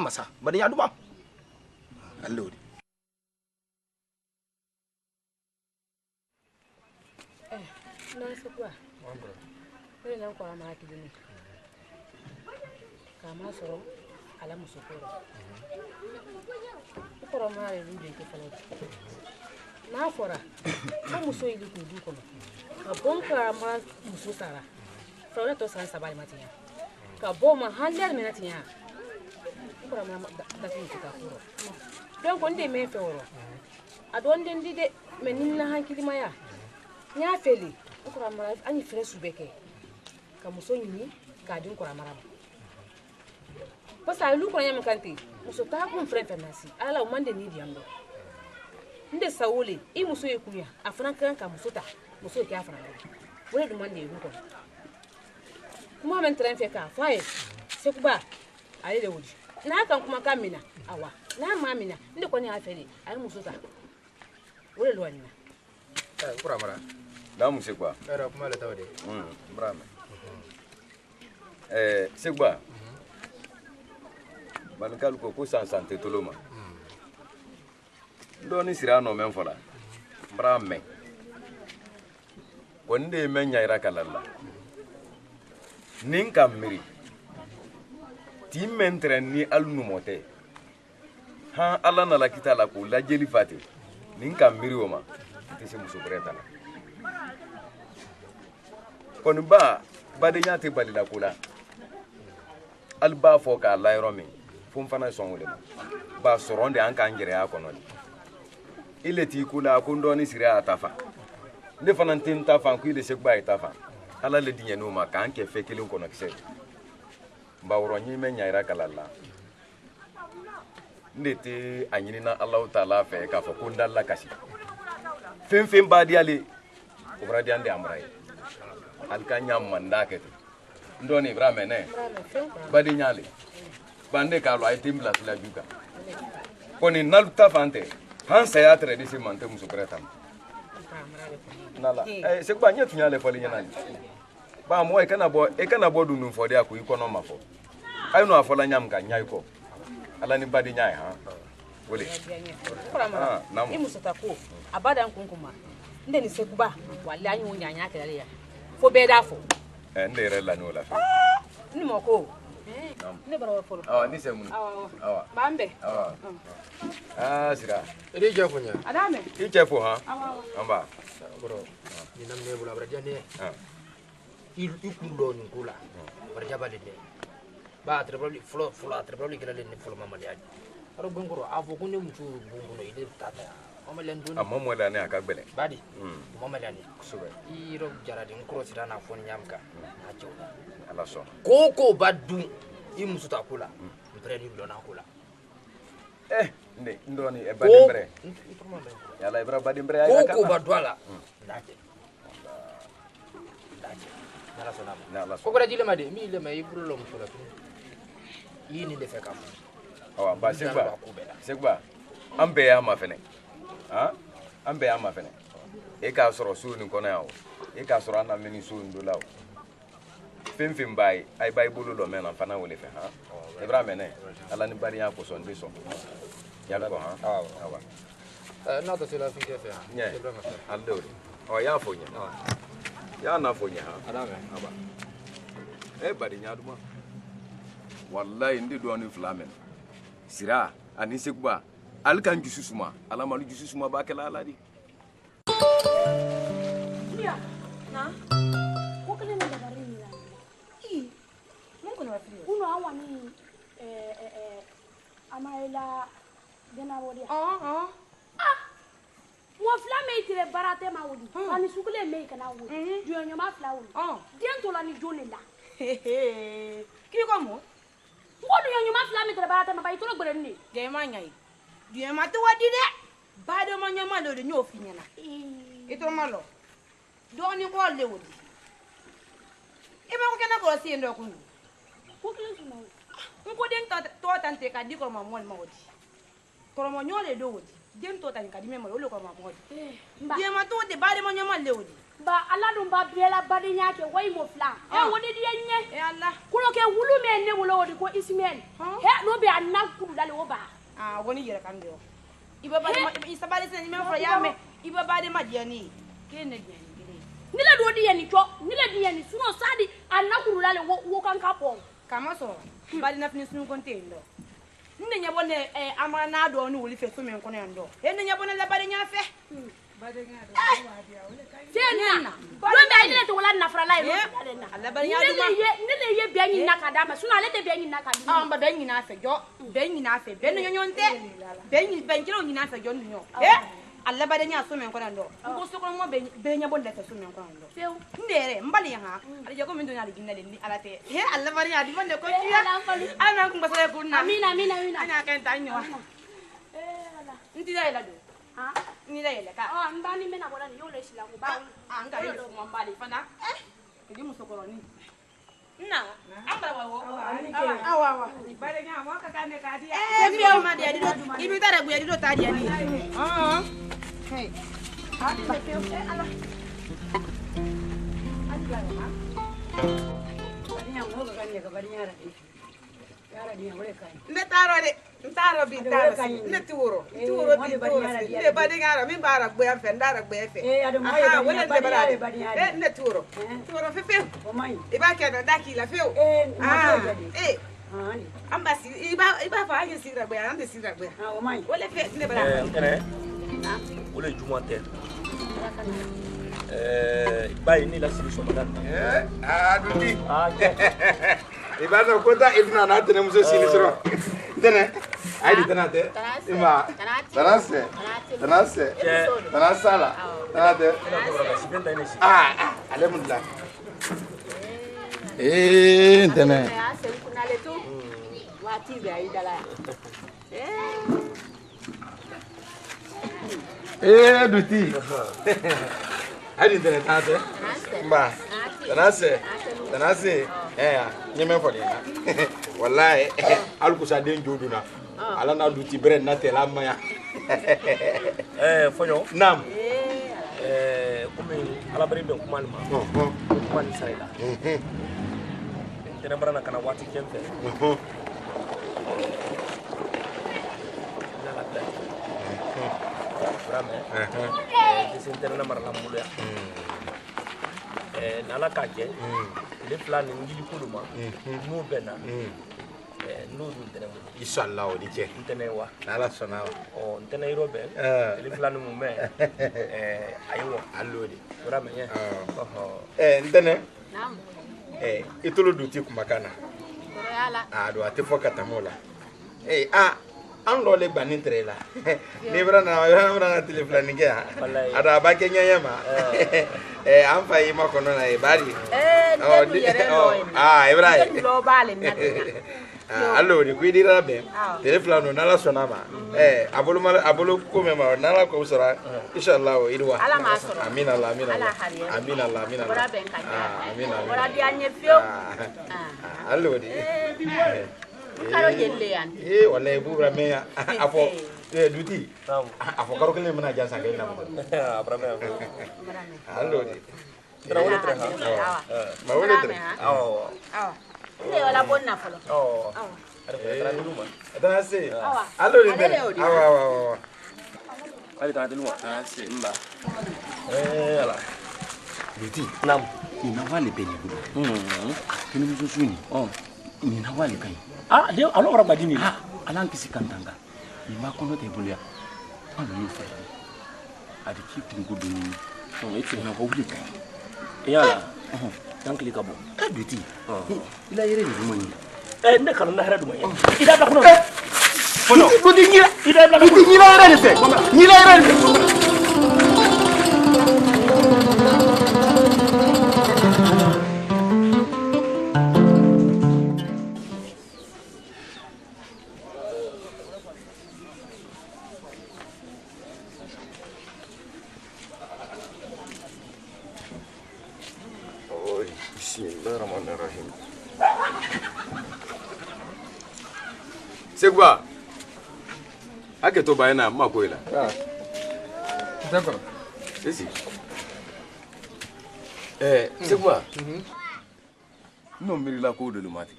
masa badin ya duma alle woni Nasa kwa. Wewe na kwa mama yake dini. Kama soro ala musukuru. Ukoro mare rudi ke falo. Na fora. Ko muso ili ku du ko. Ka bonka ma muso sara. Fora to san sabali matinya. Ka boma haller me natinya. Ukoro mama da tin ka kuro. Don ko ndé me fe woro. Adon den dide meninna hankili maya. Nya feli. Ukura mara ani fere subeke ka muso nyini ka din kura mara pasa lu kura nyam kanti muso ta kun fere fenasi ala o mande ni diamdo nde sawole I muso yekunya afran kan ka muso ta muso ke afran wole du mande yu ko kuma men tren fe ka faye se kuba ale de wuji na kan kuma kamina awa na mamina nde ko ni afere ay muso ta wole lo anina kura mara Damu c'est quoi? Era kuma le tawde. Bravo. C'est quoi? Bankal ko san santé toloma. Doni sira no men fola. Brame. Konde men nyaira kalalla. Nin kamiri. Tim mentren ni alnu mote. Ha ala na la kitala ko la jeli fati. Nin kamiri oma. Tese muso breta. Kon ba de nyate balila kula alba fo ka la yoro mi fum fana sonwole ba soronde an kan jere akono ile ti kula ko ndoni sire atafa ne fana tin tafa ku ile se gba itafa ala le dinye no ma kan ke fekele kono kise ba woro nyi me nyaira kalala ndete anyini na Allah taala fe ka fo ko ndalla kasi fem ba di ale obradi ande amrai alkanya mandake ndoni brame ne badi nyale bande kalo ay timbla la juga koni naluta fante han sayatre disi mante musukreta nala se kwa nyatu nyale fali nyana ba mo e kana bo dunu fodi aku ikono mafo ay no afola nyam ka nyai ko ala ni badi nyai ha wole I muso ta ko abada nkunkuma nde ni sekuba wale anyi unyanya kelele ya fo beda fo ndere la no la fa ni moko ni bara fo ni semu bambe sira Iri je funya. adame iche fo ha amba Bro. Ni namne bula braja ne. Ikundo ni kula. Braja balinde. Ba trebali flo trebali kala le ni flo mama le aji. Aro gongoro afo kunde mutu bunguno ide tata. Mama le ndoni. amma mo la ne aka gbele Badi. Mama le ni. sube Iro jaradi nkro sirana fo nyamka. Ajo. ala so Koko badu I musu ta kula. Mpre ni blona kula. ndoni e badimbre Informando. yala ibra badimbre ay Koko badwala. Ndaje. Nala sonama. na ala so Koko rajile made mi le mai buru lo musula tu. Yini le feka. awa ba segba ambe ya ma fene ambe ya ma fene e ka soro su ni kono yawo e ka soro na mini su ndula fim bai ay bai bulu lo mena fana wole fe ibrahim ne ala ni bari ya ko so ndi so yalla ko awa Na to sila fike fe. nye aldo o ya fonya ya na fonya Adame. aba e bari nya duma wallahi ndi do ni flamen sira ani segba alkan jususuma ala malu jususuma ba kala aladi Dia. Na. Ko kale na dabari ni la. mun ko na fili Uno awani amaila dena wodi. Mo flame itire barate ma wodi. Ani sukule me kana wodi. Dio nyoma fla wodi. Dien to la ni jone la. ki ko mo Ngodo nyoma flame itire barate ma ba itoro gbere ni. je ma nyai die ma to wadi de ba de mo nyama lo de nyo fi nyana ito ma lo doni ko le wodi ibe ko kana ko si ndo ko kile suma ko den to tante ka di ko ma mol ma wodi ko mo nyole do wodi den to tante ka di me mo lo ko ma wodi die ma to de ba de mo nyoma le wodi ba ala dum ba bela badi nyake way mo fla wodi di nye Allah kulo ke wulu me ne wolo wodi ko ismail no be anna kulu dale wo ba woni yere kan do iba ba de isa ba de sen me fro ya me iba ba de ma dia ni ke ne dia ni nile do di yani to nile di yani suno sadi anna kulu dale wo kan ka po kama so ba de na fini sunu konte ndo nne nya bone amara na do ni wuli fe so me nkono ndo enne nya bone la ba de nya fe Tiena, lo be ile to wala na frala ile na. Allah bari ya duma. Nile ye be yin na kadama, suna le te be yin na kadama. Ba be yin na fe jo, be yin na fe, be no nyonte. Be yin ben kilo yin na fe jo nyo. Allah bari nya so men ko ndo. Ko so ko mo be nya bonde fe so men ko ndo. Feu. Ndere mbali ha. Ala je ko min do nya ligina le ni ala te. Allah bari ya di bonde ko tiya. Ana ko basale ko na. Amina. Ana kan ta nyo. Ala. Nti dai la do. Ni dai la ka. Mbani mena bona ni yole sila ko ba. Anga ile ko mbali fana. Kidi musokoro ni. Na, ambra wa wo. Awa. Bare nya mo ka kane ka dia. Bio ma dia dido. Ibi tara bu ya dido ta dia ni. Hey. Hadi le teo ala. Hadi la ma. Bari nya mo ka kane ka bari nya ra. Yara dia boleh kai. Ntaro bi taro. Ne tuuro bi tuuro. Ne bari ngara min bara gbe afen dara gbe efe. Ado mo ya bari ngara. Ne tuuro. Tuuro fefe. O mai. Iba ke da daki la feu. Ambasi iba fa aje sira gbe ande sira gbe. O mai. Wala fe ne bara. Wala jumantel. Bayi ni la solution madame. Duti. Ibana kota ibna na tene muso sini siro. Tene. Aidi tenate. Ima. Tanase. Tanasala. Tanate. Alhamdulillah. Tene. Duti. Aidi tene tanate. Mba. Tanase. Nyeme fo de wallahi alkusa den joduna ala na duti bren na tela maya fonyo nam kumi ala bari be kuma ma kuma ni saida tena barana kana wati kempe brame disinterna marala muluya nala kaje le plan ngili kuluma no bena no du tenemu inshallah o dike tenewa nala sonawa o tenayro be le plan mu me ayo allodi brame ye ndene Naam. Itulu duti kumakana Yala. Do ati foka tamola an lo le banin trela ni brana na telefon nge ada ba kenya yema an fa yi makono na bari Ibrahim lo bale na allo ni kuidira be telefon na la sonama abulu ko me ma na la ko sura inshallah irwa ala ma sura amin Allah amin Allah bora ben ka amin bora di anye fio allo di karo yelle yan wallahi bubra me afo duti afo karo kele mena jansa kele na brame allo di trawole tre ma wole tre ne wala bonna falo ada dulu ada se allo di awa ali ta dulu se mba ala duti nam ni na wale beni gudu kini msusuni ni na wale kai de alo ora badini alan kisi kantanga ni ma kono te bulia alo ni fa adi kitu ngudu ni eti na ko wuli kai yala dan kili kabo duti ila yere ni moni ne kan na hara duma ida da kuno fono duti nyira ida da duti nyira yere ni se nyira yere ni Bismillahirrahmanirrahim. Segba. Ake to bayana ma ko ila. D'accord. Esi. Segba. No mirila ko de lumati.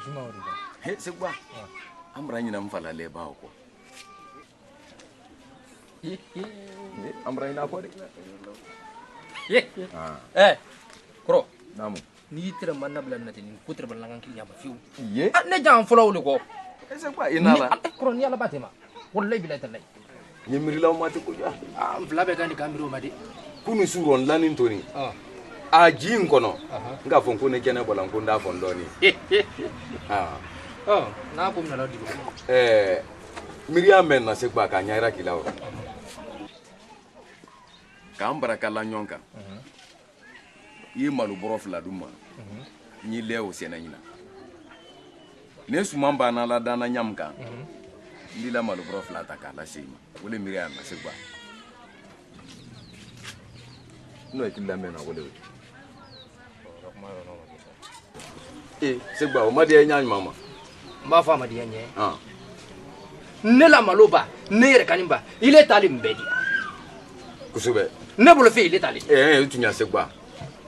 Juma wori ba. He Segba. Amra nyina mfala le ba ko. Amra ina ko de. Koro. Namu. Ni tira manna blan na tin kutra balangan ki nyama fiu. Ye. Ne jam folo le ko. Segba ina la. Koro ni ala batema. Wallahi bilay talay. Ye mirila mati ko ja. Fla be gani kamiro madi. Kunu suron lanin toni. A jin kono. Nga fon ko ne kene bolan ko nda fon doni. Na ko na lodi. Miriam men na Segba ka nyaira kilawo. Ka baraka la nyonka. Yi malu borof la duma. Ni leo sena nyina. Ne sumamba na la dana nyamka. Ndila malu borof la taka la shima. Wole Miriam na Segba. No ekilla men na wole. Segba o madi nyanya mama. Ma fa madi nyanya. Ne la maloba, ne yere kanimba. Il est allé mbedi. Kusube. Ne bolo fe il est allé. Tunya Segba.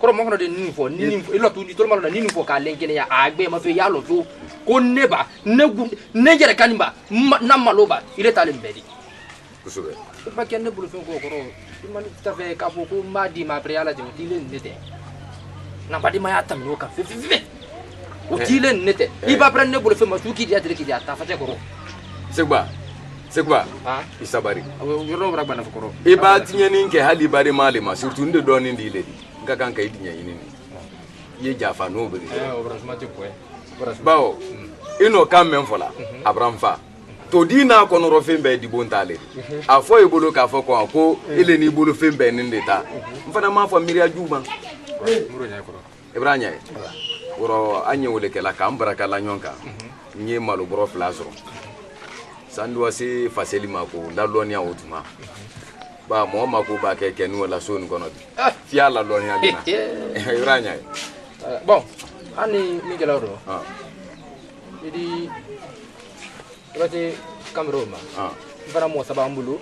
Koro mo kono de nini fo ilo tu ni to malo nini fo ka lenkene ya agbe ma fe ya lo to ko neba ne yere kanimba na maloba il est allé mbedi. Kusube. Ba ken ne bolo fe ko koro. Man ta fe ka fo ko madi ma preala de dile nete. Na badi ma ya tam yo ka fe. O dile nete. Iba pre ne bolo fe ma su ki dia dire ki dia ta fa te koro. Segba isabari yoro bra bana fukoro iba tinyani nke hali bari malima surtout nde doni ndi ledi nga kan kay dinya yini ye jafa no bari bawo ino kam men fola abram fa to dina ko no rofembe di bontale afo e bolo ka fo ko ile ni bolo fembe ni ndeta mfana ma fo miria juma muro nya ko ibranya woro anye wole kala kam baraka la nyonka nye malu bro flazo Sandwa si faseli mako la lonia otuma ba mo mako ba keke ni wala so ngono fia la lonia gina uranya bon ani migela ro idi rote Cameroon bara mo sabambulu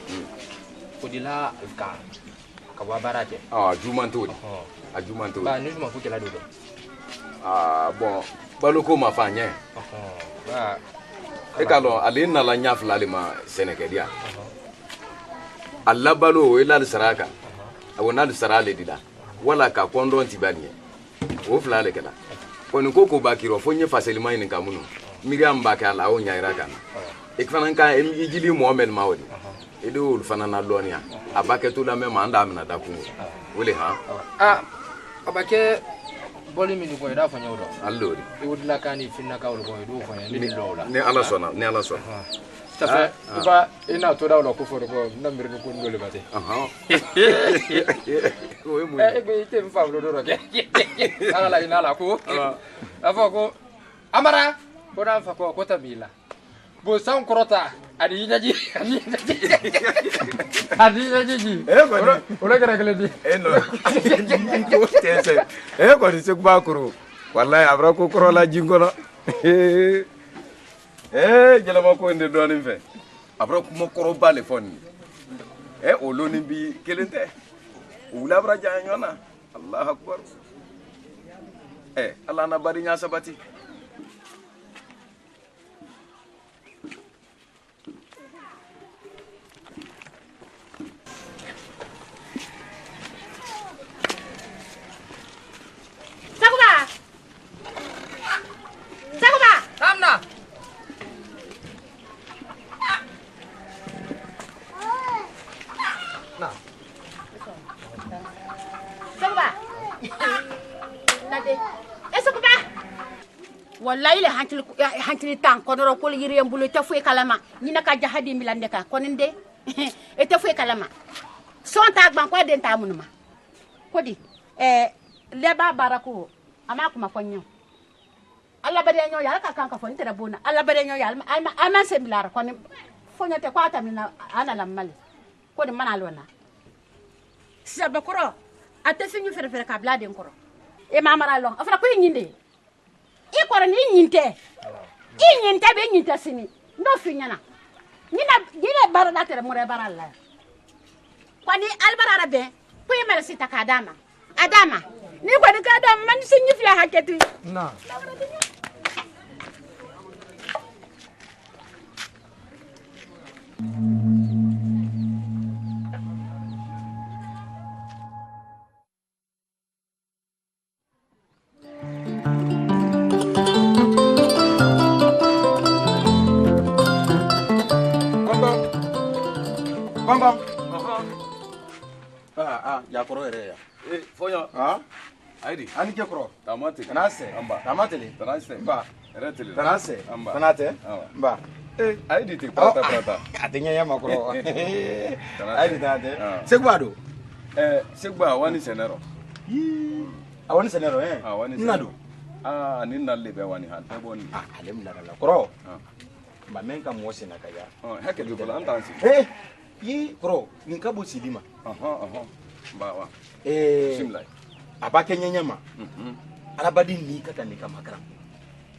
ko dila ka wa barate jumantori ba ni mo fukela do bon baloko mafanya ba ekalo alina la nyafla lima Senegalia alla balo ila saraka awona sarale dida wala ka kondo ntibanie o flale kala koni koko bakiro fonye faselima ni kamuno Miriam bakala o nyaira kana ekfana ka ejili Mohamed mawdi edo ulfana na lonia abaketu la mema anda amna dakungu wole abake boli mini boy da fanya odo allori e wudla kani finna ka wol boy do fanya ni lola ne ala sona tafe ba ina to da ko foro ko na mirni ko ngole bate ko e mu be te mfa do ro ke ala ina la ko afo ko amara ko da fa ko tamila bo san krota adi jaji ola gara kale di no ko tese ko ni Segba kuru wallahi abra ko korola jingono jela ma ko inde do ni fe abra ko mo koro bale fonni oloni bi kelente ula bra janyona Allah akbar Allah na bari nya sabati wallahi le hantili tan konoro ko yiri mbulu te fu kalama ni naka jahadi milande ka koninde e te fu kalama son ta gban ko den ta munuma kodi leba barako ama kuma konyo alla bade nyo yalla ka kanka fon tera bona alla bade nyo yalla ama semilar kon fonya te kwata mina ana lamali kodi mana lona sabakoro a tɛ fɛn fɛrɛ fɛrɛ k'a bila a den kɔrɔ e m'a mara lɔn a fɔra ko i ɲin de ye i kɔrɔ ni ɲin tɛ i ɲin tɛ bɛ ɲin tɛ sini n'o f'i ɲɛna ɲinɛ baara da tɛrɛ mɔrɛ baara la ko ni alibara bɛn ko i mɛrɛ si ta k'a d'a ma ni kɔni k'a d'a ma man si ɲi filɛ hakɛti na Bambam. Ya kɔrɔ yɛrɛ ya. Fɔɲɔ. Ayidi. Ani kɛ kɔrɔ. Tama tele. Kana se. Amba. Tama tele. Tana se. Ba. Yɛrɛ tele. Tana se. Amba. Tana tɛ. Ba. Ayidi te prata. A tɛ ɲɛɲɛ ma kɔrɔ. Tana Ayidi tana tɛ. Segba do. Segba wani sɛnɛrɔ. A wani sɛnɛrɔ wani Nna do. Ni nali de bɛ wani han tɛ bɔ ni. Ale bila la kɔrɔ. Ba men ka mɔgɔ senna ka ya. Hakɛ de bolo an t'an si. Kɔrɔ nin ka bon sili ma. Ba wa. Bismillah. A b'a kɛ ɲɛɲɛ ma. Adamaden ni ka kan nin ka makaran.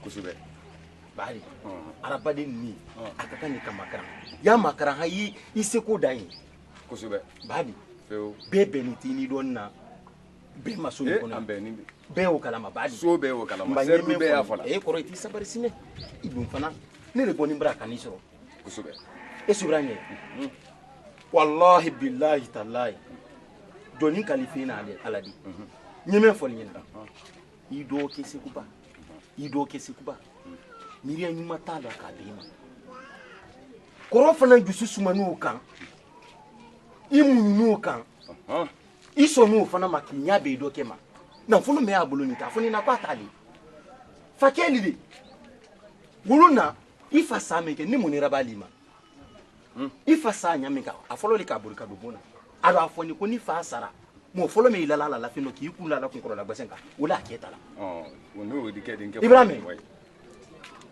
Kosɛbɛ. Bari. Adamaden ni a ka kan nin ka makaran. Ya makaran ha i seko da ye. Kosɛbɛ. Bari. Fewu. Bɛɛ bɛn ni tini dɔn na. Bɛɛ ma so nin kɔnɔ. An bɛn ni bɛɛ y'o kalama badi. So bɛɛ y'o kalama. Sɛridu bɛɛ y'a fɔ la. Kɔrɔ i t'i sabari sinɛ. I dun fana ne de bɔ ni bara kan'i sɔrɔ. Kosɛbɛ. E subira ɲɛ. Wallahi billahi tallahi. Jɔni kalife na ala di. Ɲɛmɛ fɔli ɲɛna. I dɔw kɛ seguba. Miiriya ɲuman t'a la k'a d'e ma. Kɔrɔ fana dusu suman'o kan. I muɲun'o kan. I sɔnn'o fana ma k'i ɲɛ bɛ dɔ kɛ ma. Nafolo mɛ y'a bolo nin ta fo ni na k'a t'ale. Fa kɛli de. Wolo na i fa sa min kɛ ni mun yɛrɛ b'ale ma. I fa sa ɲa min kan a fɔlɔ de k'a boli ka don bon na. A b'a fɔ ni ko ni fa sara. Mɔ fɔlɔ min yɛlɛla la lafin dɔ k'i kun la kun kɔrɔla gbɛsɛn kan o la a kɛ ta la. Ibrahima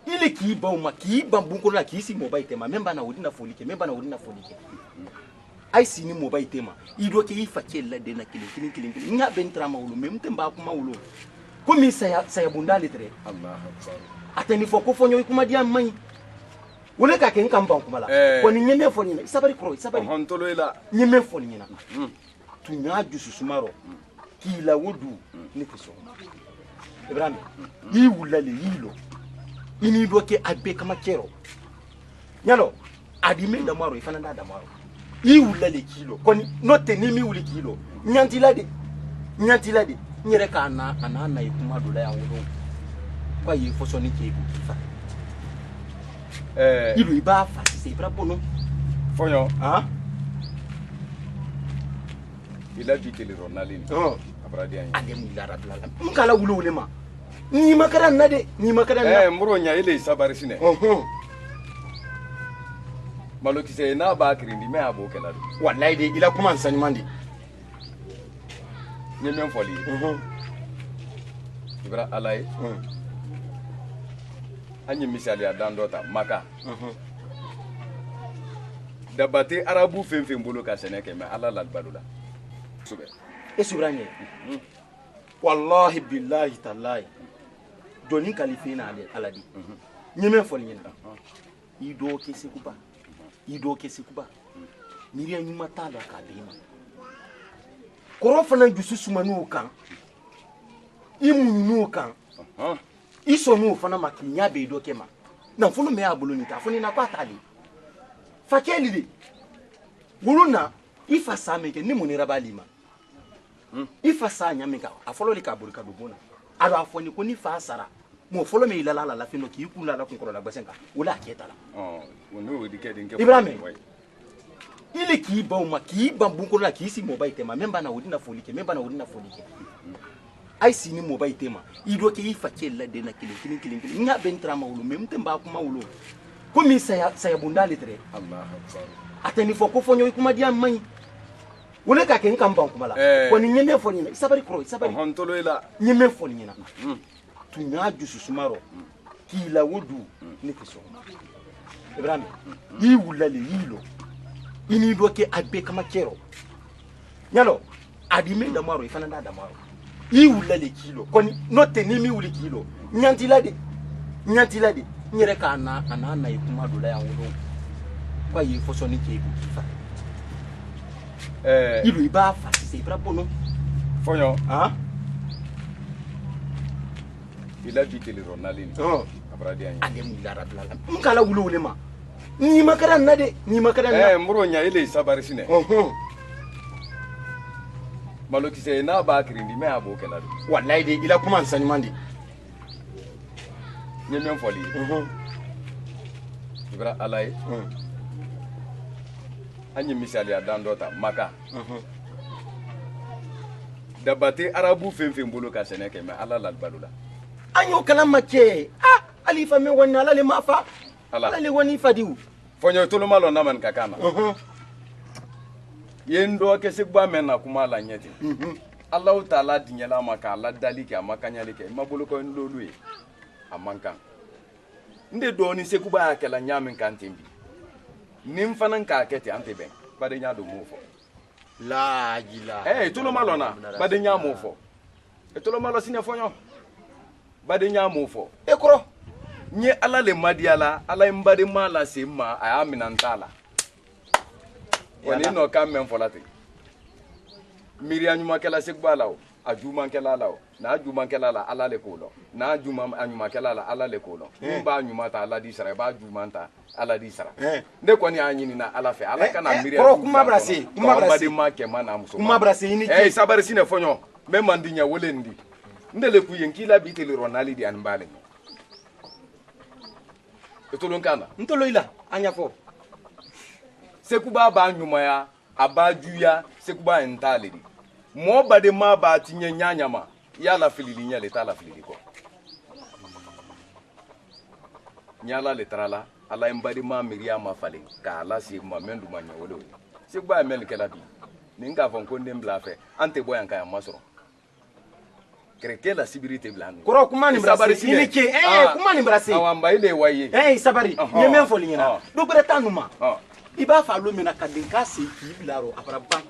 ili k'i ban o ma k'i ban bunkɔrɔ la k'i si mɔba i tema min b'a na o dina foli kɛ ai si ni mɔba i tema i dɔ kɛ i fa cɛ la den na kelen n y'a bɛ n tɛra ma wolo mɛ n tɛ b'a kuma wolo komi saya bunda ale tɛrɛ a tɛ nin fɔ ko fɔɲɔ i kuma diya man ɲi wole ka kɛ n kan ban kuma la ko ni ɲɛmɛ fɔ ɲɛna i sabari kɔrɔ i sabari ɲɛmɛ fɔ ɲɛna tun y'a dusu suma rɔ k'i la o du ne tɛ sɔn Ibrahima i wulila le y'i lɔ i n'i dɔ kɛ a bɛɛ kama cɛ rɔ ɲalɔ a di min damaro i fana n'a damaro i wulila le k'i lɔ kɔni n'o tɛ ni min wuli k'i lɔ ɲantila de n yɛrɛ k'a na ye kuma dɔ la yan wolo k'a ye fɔsɔnni kɛ i k'o k'i fa i do i b'a fa sisan i b'a bɔ nɔ fɔɲɔ i la bi kele rɔ nali ni a bara diya ye ale mun lara bila la n k'ala wuli wuli ma n'i ma kɛra na de n'i ma kɛra na n b'o ɲa ele sabari sinɛ malokisɛ ye n'a b'a kirindi mɛ a b'o kɛla don walayi de i la kuma nsaniman de n ye min fɔli ye i bara ala ye an ye misaliya dan dɔ ta maka daba tɛ arabu fɛn fɛn bolo ka sɛnɛ kɛ mɛ ala lalibalo la e subira ɲɛ wallahi billahi tallahi jɔni kalife na ala di ɲɛmɛ fɔli ɲɛna i dɔw kɛ seguba miiriya ɲuman t'a la k'a d'e ma kɔrɔ fana dusu suman'o kan i muɲun'o kan i sɔnn'o fana ma k'i ɲɛ bɛ dɔ kɛ ma nafolo mɛ y'a bolo nin ta fo ni na k'a t'ale fa kɛli de wolo na i fa sa min kɛ ni mun yɛrɛ b'ale ma i fa sa ɲa min kan a fɔlɔ de k'a boli ka don bon na a b'a fɔ ni ko ni fa sara mɔ fɔlɔ min yɛlɛla la lafin dɔ k'i kun la kun kɔrɔla gbɛsɛn kan o la a kɛ ta la Ibrahima ili k'i ban o ma k'i ban bunkɔrɔ la k'i si mɔba i tema min b'a na o dina foli kɛ ai si ni mɔba i tema i dɔ kɛ i fa cɛ la den na kelen n y'a bɛ n tɛra ma wolo mɛ n tɛ b'a kuma wolo komi saya bunda ale tɛrɛ a tɛ nin fɔ ko fɔɲɔ i kuma diya man ɲi wole ka kɛ n kan ban kuma la kɔni ɲɛmɛ fɔ ɲɛna i sabari kɔrɔ i sabari ɲɛmɛ fɔ ɲɛna tun y'a dusu suma rɔ k'i la o du ne tɛ sɔn Ibrahima i wulila le y'i lɔ i n'i dɔ kɛ a bɛɛ kama cɛ rɔ ɲalɔ adime damaro ifana nda damaro I wula le kilo koni no tenimi wuli kilo nyantila de nyere ka na ikuma dola ya wulo kwa yi fo so ni ke bu fa ilu iba fa se ibra bono fonyo ah ila biteli ronalini abradi anya ande mu la rabla mukala wulo wule ma ni makara na de ni makara na muro nya ile sabari sine maloki se na ba kirindi me abo kala wallahi de ila kuma nsani mandi nyemem foli ibra alai anyi misali adan dota maka dabate arabu femfe mbolo ka seneke me ala la balula anyo kala make alifa me woni ala le mafa ala le woni fadiu fonyo tolo malo na man kakana yendo ke sigba men na kuma la nyeti Allah taala dinyala maka ala dalike amaka nyalike mabolo ko ndolu e amanka nde do ni sekuba akela nyamin kantimbi nim fanan ka kete antebe bade nya do mofo la gila tolo malo na bade nya mofo tolo malo sine fonyo bade nya mofo ekro nye ala le madiala ala mbade mala sema ayamina ntala wani no kam men folate miriya nyuma kala sekba lawo ajuma kala lawo na ajuma kala la ala le kolo na ajuma anyuma kala la ala le kolo ba nyuma ta ala di sara ba juma ta ala di sara ne ko ni anyini na ala fe ala kana miriya ko kuma brase mbade ma ke mana muso kuma brase ini sabari sine fonyo me mandinya wolendi ndele ku yenkila biteli ronali di anbale etolon kana ntolo ila anya fo sekuba ba nyuma ya abajuya sekuba entaledi mo bade ma ba tinye nyanyama ya la filili nya le tala filili ko nyala le trala ala embadi ma miriama fale ka ala si ma mendu manya wolo sekuba mel kala bi ninga fon ko ndem bla fe ante boyan kaya masoro kreke la sibirite blango koro kuma ni brase ini ke kuma ni brase awamba ile waye sabari nyeme fo linyana do breta numa iba fa lo mena kadinka se ki bilaro aparaba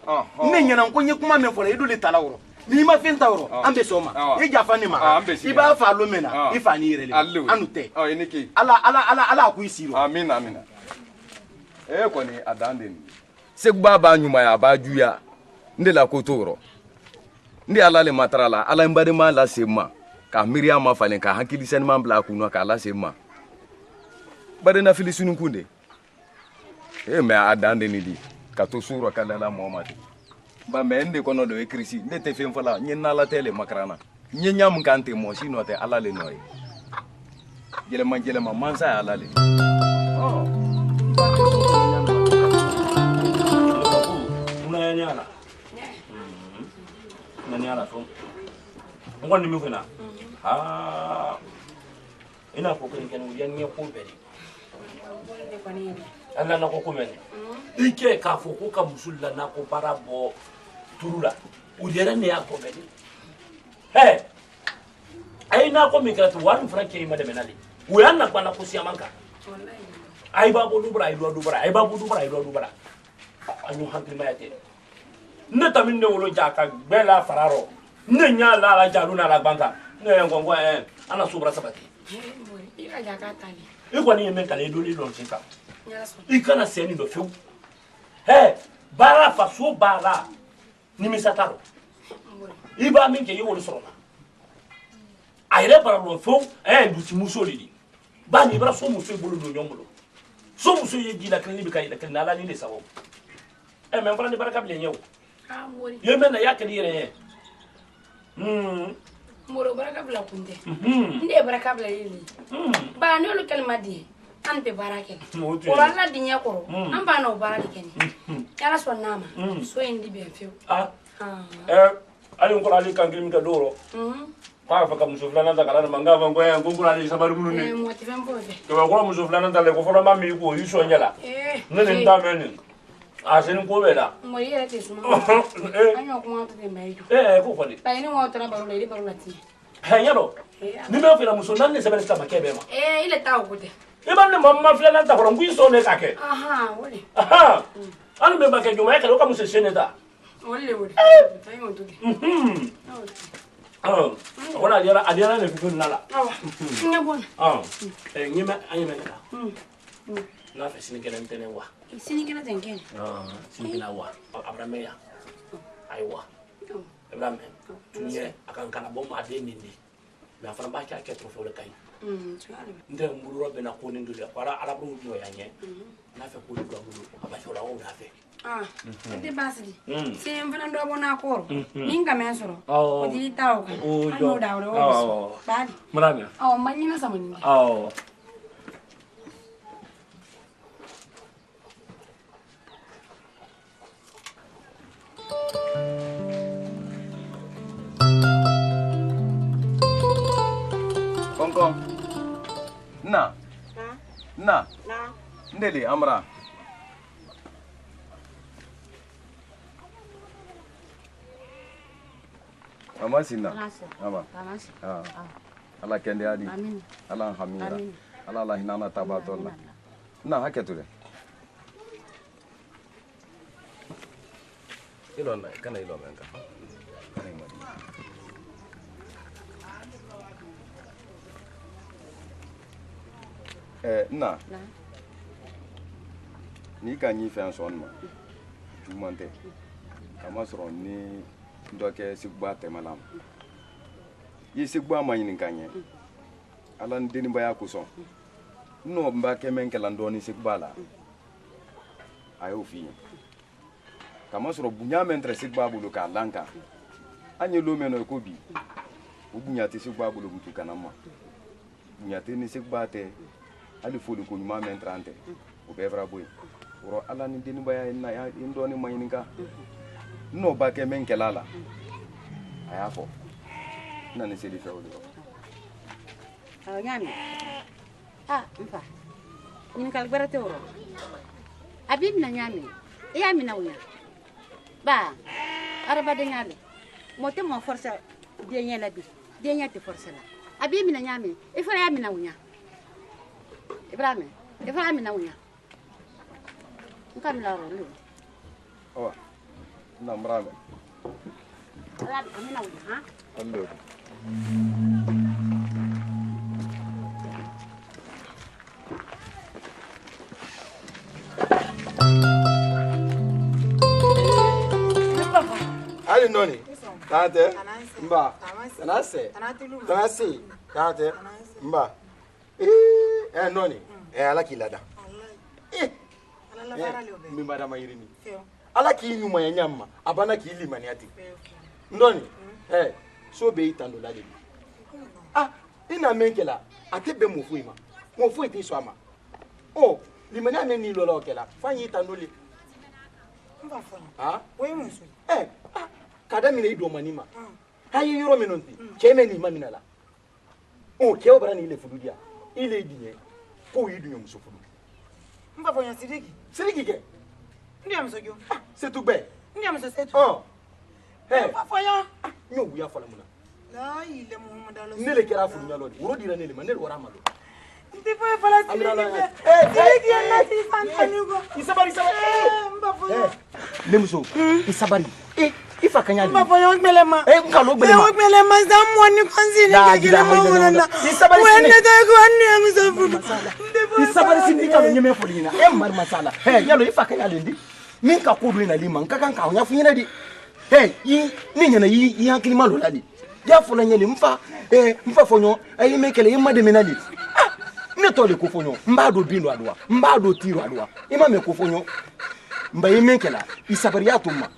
ne nyana ko nye kuma me fo le do le talawro ni ma finta woro ambe soma e jafa ni ma iba fa lo mena ifa ni rele anute iniki ala ku isiro amina ko ni adande ni segba ba nyuma ya ba juya ndela ko toro ndi ala le matrala ala mbade ma la sema ka miriama falen ka hakili sen man bla kuno ka la sema bade na filisunu kunde me adande ni di ka to suro kala la muhammad ba me ndé kono do ekrisi ndé te fem fala nyina la tele makrana nyanyam kante mo sino te ala le noy jele ma mansa ala le unayanyala nanyala to ngoni mi fena ina ko ken yan ne ko beri alla na ko kumene ike ka fo ko ka musulla na ko parabo turula udere ne ya ko beri ai na ko mi kratu wan franke ma de menali uyan na bana ko siamanka ai ba bo dubra ai do dubra ai ba bo dubra ai do dubra anyu hankli ma yate ne tamin ne wolo jaka bela fararo ne nya la jalu na la banka ne ngongwa ana subra sabati ira jaka tani iko ni men kale do li don sika ikana seni do fiu bara faso bara ni misataro iba min ke yolo sorona ayre bara lo fiu duti musoli ba ni bara so muso bolo do nyomulo so muso ye gila kan ni bi kay da kan ala ni le sawo men fara ni baraka bi nyew ye men na yakali yere moro baraka bla kunde nde baraka bla yeli ba no lo kalma di ante baraka ko wala dinya ko am ba no baraka keni yala so nama so indi be fiu ali ko ali kan gimi ka doro pa fa kam so flana ta kala manga van ko en ko ali sabaru munu ni mo ti fam bobe to ko mo so flana ta le ko fona mami ko yuso nyala ne ne ta men asen ko bela mo yele te suma anyo ko ma te mai ko ko ni pa ni mo tra baru le baru lati nyalo ni me fela muso nan ne sebele ta makebe ma ile ta ko te iban ne mamma flana ta ko ngi so ne ka ke wole anu me ba ke juma ka ko muso seneta wala aliara le fiku nala nyima anyima na fa sinigela ntene wa sinigela tenkene sinigela wa abrameya aiwa abrame tunye akan kana bom ade nindi na fana ba ka ke trofo le kai nde mburu robe na ko nindu le para arabru nyo yanye na fa ko do mburu abachola o na fe ete basidi se mfana ndo bona akoro ninga mesoro odili tawo kan ano dawre o badi mranga manyina samani Kongkong. Na. Ndeli amra. Mama sina. Mama. Allah kende adi. Amin. Allah hamira. Amin. Allah hinana tabatolla. Na haketule. Ilona kana ilona nka. Kana imadi. Na. Ni ka nyi fɛn sɔn ma. Juguman tɛ. Kama sɔrɔ ni dɔ kɛ sigba tɛmɛla ma. I sigba ma ɲini ka ɲɛ. Ala ni denibaya kosɔn. N'o b'a kɛ mɛn kɛla dɔɔni sigba la. A y'o f'i ye. Kama sɔrɔ bonya mɛn tɛ sigba bolo k'a lanka. An ye lo mɛn n'o ko bi. O bonya tɛ sigba bolo mutu kana ma. Bonya tɛ ni sigba tɛ. Ali foli ko ɲuman mɛn tɛ an tɛ. O bɛɛ fara bɔ yen. Woro ala ni denibaya na ya indoni mayininka no ba ke men kelala aya fo na ni seli fe o do nyami mfa ni kal barate woro abib na nyami ya mi na wunya ba araba de nyale mote mo force de nyela bi de nyati force la abib mi na nyami e fa ya mi na wunya ibrahim e fa mi na wunya Nkamila rolo. Oh. Na mrame. Ala amina wuya ha? Allo. Ali noni. Tante. Mba. Tanase. Tanase. Tante. Mba. Noni. Ala kilada. Mbada mayirini ala ki nyuma ya nyama abana ki limani ati ndoni so be itando la de ina menkela atebe mofuima mofu eti so ama limani ane ni lola okela fanyi itando le mba fona we musu kada mine ido manima hayi yoro menonti cheme ni mamina la keo bara ni ile fududia ile idinye ko idinye musofudu mba fona sidiki ke ndia msojo c'est tout bête ndia msosetu mba fona nyo buya fala muna la ile muhammad allah nele kera fu nyalo woro dira nele manel wara malo ndipo fala sidiki sidiki anati santanigo isabari mba fona lemso isabari ifa kanya mba fona melema ngalo gbelema melema zamwani kwanzini kile mwana isabari wende to ko anni msofu isabari sindika lo nyeme folina mar masala yalo ifa kanya lendi min ka kodu ina lima nkaka nka onya funyina di ni nyana yi hankili malo ladi ya fola nyele mfa fonyo ayi mekele yimade menali ne to le ko fonyo mbado bindo adwa mbado tiro adwa ima me ko fonyo mba yimekela isabari atuma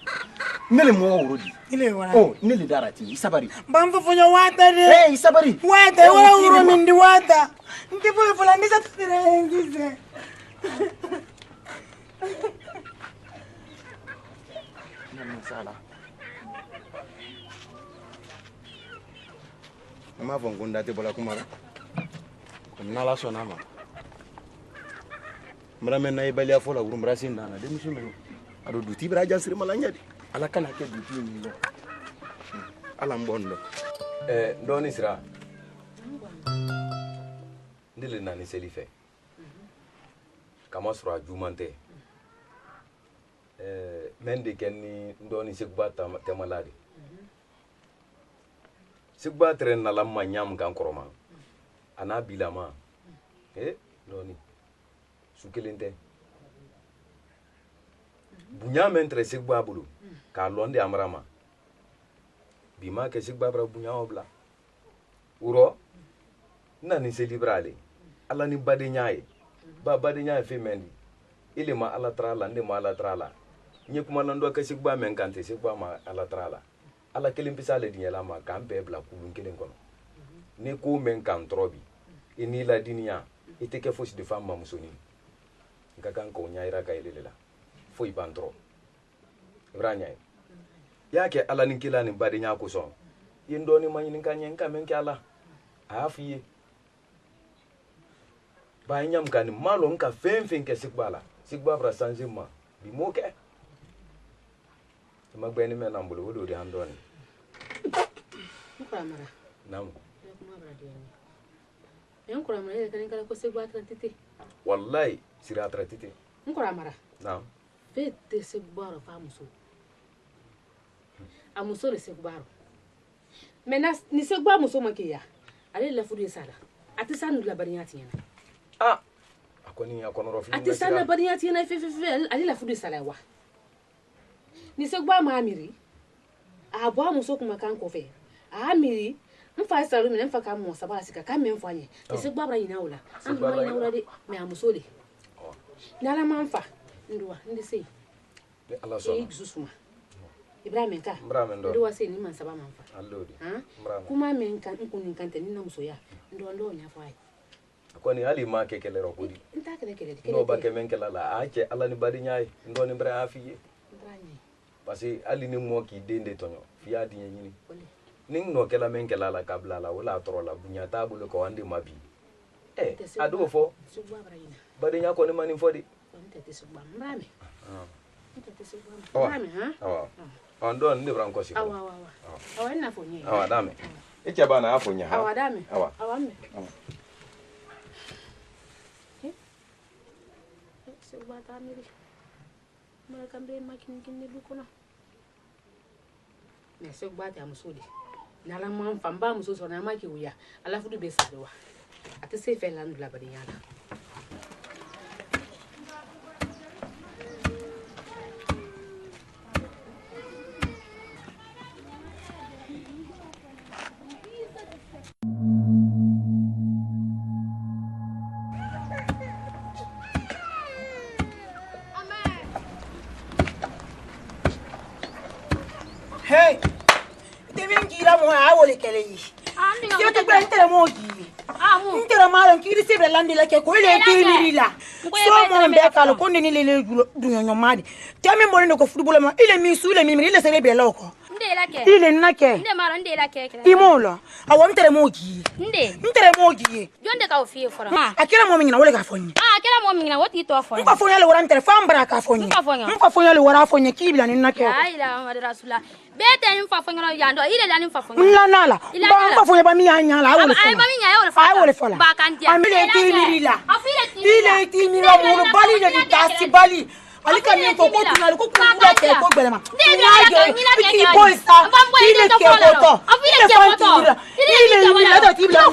nele mo worodi ile wala nele darati isabari mbamfa fonyo wata de isabari wata wala uro mindi wata ndipo fola ndisa tsire ngize sala ma vongonda te bola kumara nala sona ma mara men na ibali afola wuru mara sinda na de musume ado duti bra jasiri malanya di ala kana ke duti ni lo ala mbondo ndoni sira ndile nani selife kama sura jumante mende kenni ndoni sigba temaladi sigba tren na lamma nyam kan koroma ana bilama ndoni sukelente bunya mentre sigba bulu ka londe amrama bima ke sigba bra bunya obla uro nani se librale ala ni bade nyaaye ba bade nyaaye fe mendi ile ma ala trala ndi ma ala trala nye kuma nan do ka sigba men kante sigba ma ala trala ala kelim pisale di nyela ma kambe bla kulun kelen kono ne ko men kan trobi ini la dinia ite ke fosi de femme musoni ngakan ko nyaira ka ile la foi bantro branya yake ala ni kila ni bade nya ko son yindo ni manyi ni kanyen kamen ke ala afiye ba nyam kan malo nka fen ke sikbala sikba bra sanjima bi moke ma gbeni men ambulu wodo di andoni nkura mara nam kuma bra di ni nkura mara kan kala ko sikba tratite wallahi sira tratite nkura mara nam fete sikba ro fa muso amuso le sikba ro menas ni sikba muso makiya ale la fudu sala ati sanu la bariya tiyana akoni akonoro fi ati sana bariya tiyana fe ale la fudu sala wa ni segba ma amiri abo amuso kuma kan ko fe amiri mfa saru mi mfa kan mo sabala sika kan men fanye ni segba bra yina wala an ma yina wala de me amuso le nala manfa ndwa ndi sei de Allah so susuma Ibrahim ka ndo wase ni man saba manfa allodi kuma men kan kunin kan tani na muso ya ndo nya fai akoni ali ma kekele ro kudi nta kele no ba ke men kala la ache ala ni badi nyaay ndo ni bra afiye parce que ali ni mo ki dende tonyo fiya di nyini ning no kala men kala la kabla la wala toro la bunya tabulu ko ande mabi adu fo badi nya ko ni mani fodi ando ndi bra nkosi awa na fonye awa dame eche bana afonya ha awa dame awa me segba ta miri mara kambe makin kinni bukuna me segba ta musudi nala man famba muso so na maki wuya alafu du be sadewa ati se fe landu la bari yana Hey, te ven gira mo a wole kele yi. Yo te gbe ntere mo gi. Ntere ma ron kiri se belandi la ke ko ile kiri miri la. So mo be kala ko ni le dunyo madi. Te mi mo ne ko football ma ile mi su ile mi ile se be la ko. Ndela ke. Ile nake. Nde maro ndela ke. Imola. Awo ntere mo gi. Ntere mo gi. Jonde ka ofie fora. Akira mo mingina wole ka fonyi. Akira mo mingina woti to fora. Nka fonya le wora ntere fambra ka fonyi. Nka fonya le wora fonyi kibila ni nake. Ai la Muhammad Rasulullah. Bete ni mfafonyo yando ile la ni mfafonyo. Nla ba mfafonyo ba mi anya la awole. Ai mami nya awole fa. Awole fa. Ba kantia. Amile timi la. Ile timi la mo bali de tasi bali. Alika mi ko tuna ko kura ke ko gbelema. Ni boy sa. Ile ke foto. Ile foto. Ile la da tibla.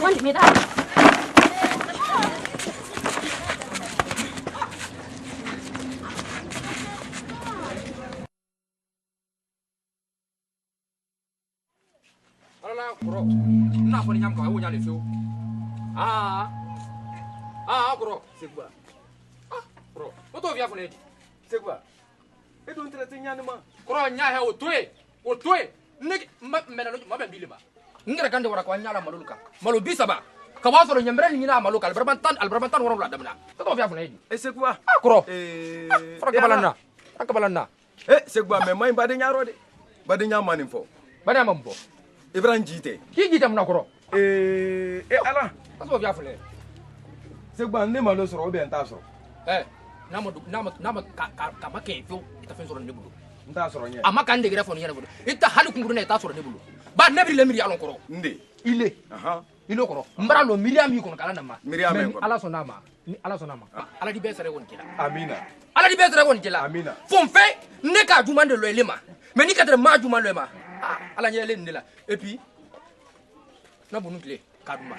Ala kuro na ko nyam ko awu nya le fiu kuro segba kuro o to via fone segba e don traite nyane ma kuro nya he o toy ne mena no ma ben bilima ngere kande wara ko nya la maluluka malu bisaba ka wa soro nyamre ni na maluka albarbantan woro la damna to via fone e segba kuro fraka balanna segba me mai bade nyaro de bade nyamani fo bade amambo Ibrahim jite ki jite mna kuro ala to via fone segba ne malo soro obe nta soro nama ka make fio ita fen soro ne bulu nta soro nya amma kan de fone yana bulu ita halu kunguru ne ta soro ne bulu ba nebri le miri alon kuro nde ile ilo koro mbara lo Miriam yi kono kala na ma Miriam Mais en ni kono. ala sona ma ni ala sona ma ala di be sere won kila amina ala di be sere won kila Amina. fon fe ne ka juma de lo elema mais ni ka tere ma juma lo ma ala nyele ni la et puis na bunu kile ka duma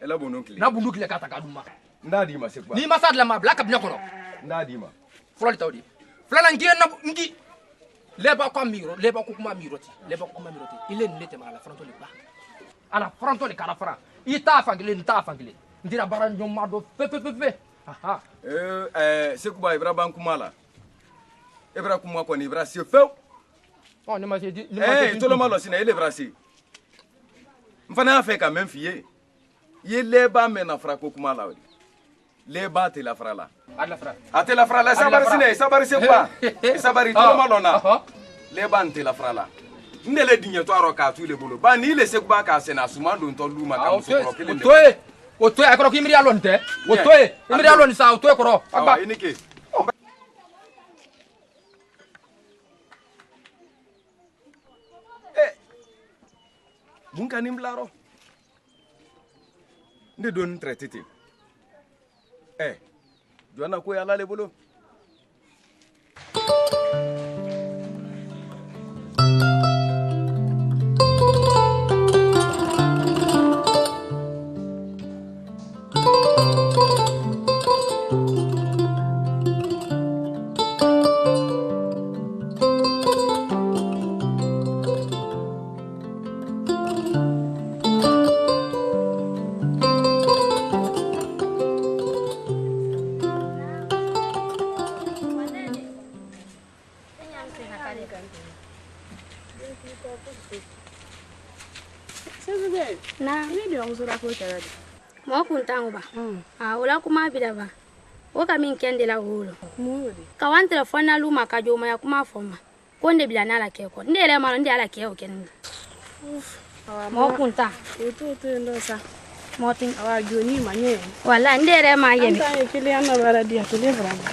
ela bonon kile na bunu kile ka ta ka duma ndadi ma sekba ni masad la ma black abnya kono ndadi ma fulani tawdi fulana ngi na ngi leba ko miro leba ko kuma miro ti ile ni te ma ala franto le ba ala franto le kala fra ita fangile ndira baran jom ma do fe aha sekba ibra ban kumala ibra kuma ko ni ibra se few oh ni ma se di to lo malo sina ile ibra se mfana afa ka men fiye ye leba men afra ko kumala wali leba te la fra la ala fra ate la fra la sabari sekba sabari to lo malo na leba nte la fra la ndele dinye to aro ka tu ile bolo ba ni ile sekba ka se na sumando to luma ka muso pro kile otoe akoro ki miri alon te otoe miri alon sa otoe koro aba inike bunka nimblaro nde don traité jona ko yalla le bolo Mo kuntangu ba wala kuma bida ba o ka min kende la wolo ka wan telefone na luma ka joma ya kuma foma ko nde bila na la ke ko nde le ma nde ala ke o ken mo kunta to ndo sa mo tin awa joni manye wala nde re ma yemi anta ye kile ana bara dia to le branda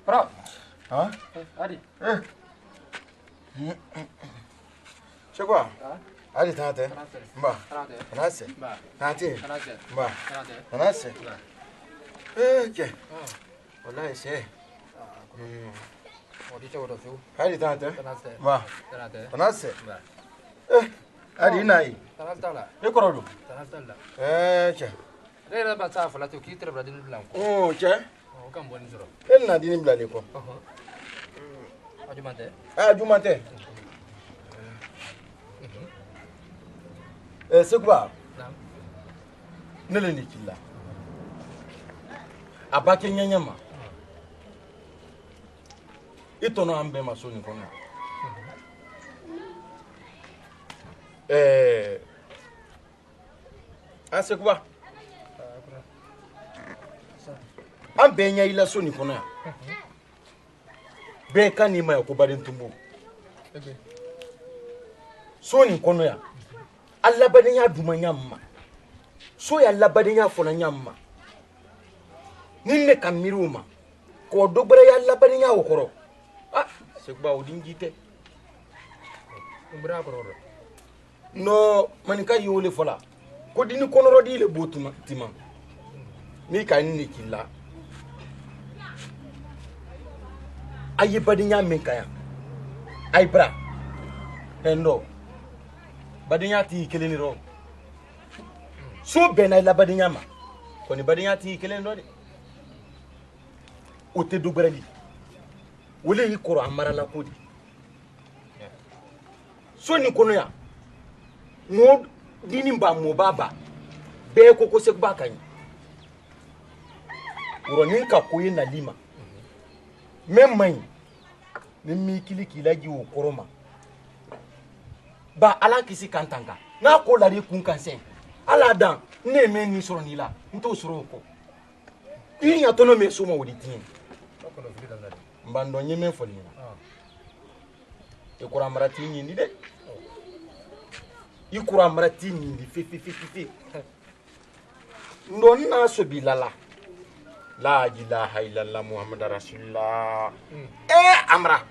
Bro. Hein? Adi. C'est quoi? Allez, tante. Bah. Tante. Bah. Tante. Bah. Tante. Ok. Voilà, c'est. On dit que vous Allez, tante. Bah. Tante. Allez, naï. Tante. Et quoi, là? Tante. Ok. Rera ba ta fala to ki tere bradin blanco. Oh, ok. O kan boni zoro. Elle n'a dit blale quoi. Ajumante. Ah, Jumante. C'est quoi? Ne le ni killa. Abake nyanyama. Itono ambe masoni kono. Ah, c'est quoi? An bɛɛ ɲɛ i la so nin kɔnɔ yan bɛɛ ka n'i ma yan ko baden tumbo so nin kɔnɔ yan a labadenya duma ɲa ma so ya labadenya fɔla ɲa ma ni ne ka miiriw ma k'o dɔ gbɛrɛ ya labadenya o kɔrɔ ah seguba o di n ji tɛ nɔ maninka y'i wele fɔla ko dini kɔnɔrɔ di le b'o tima n'i ka ni ne k'i la aye badenya min kaya ay bra endo badenya ti keleni ro so bena la badenya ma ko ni badenya ti keleni do de o te do brali wole yi koro amara la kodi so ni kono ya mo dini ba mo baba be ko se ba kan woro nin ka ko yin na lima même mai ni mi kili kilaji o koroma ba ala kisi kantanga na ko lari kun kansen ala dan ne me ni sɔrɔ ni la n t'o sɔrɔ o kɔ i ɲa tɔnɔ me so ma o de tiɲɛ n b'an dɔn n ye min fɔ nin ɲɛna i kura mara t'i ɲindi dɛ i kura mara t'i ɲindi fe n dɔn n'a sobi la la ilaha illallah muhammad rasulullah amra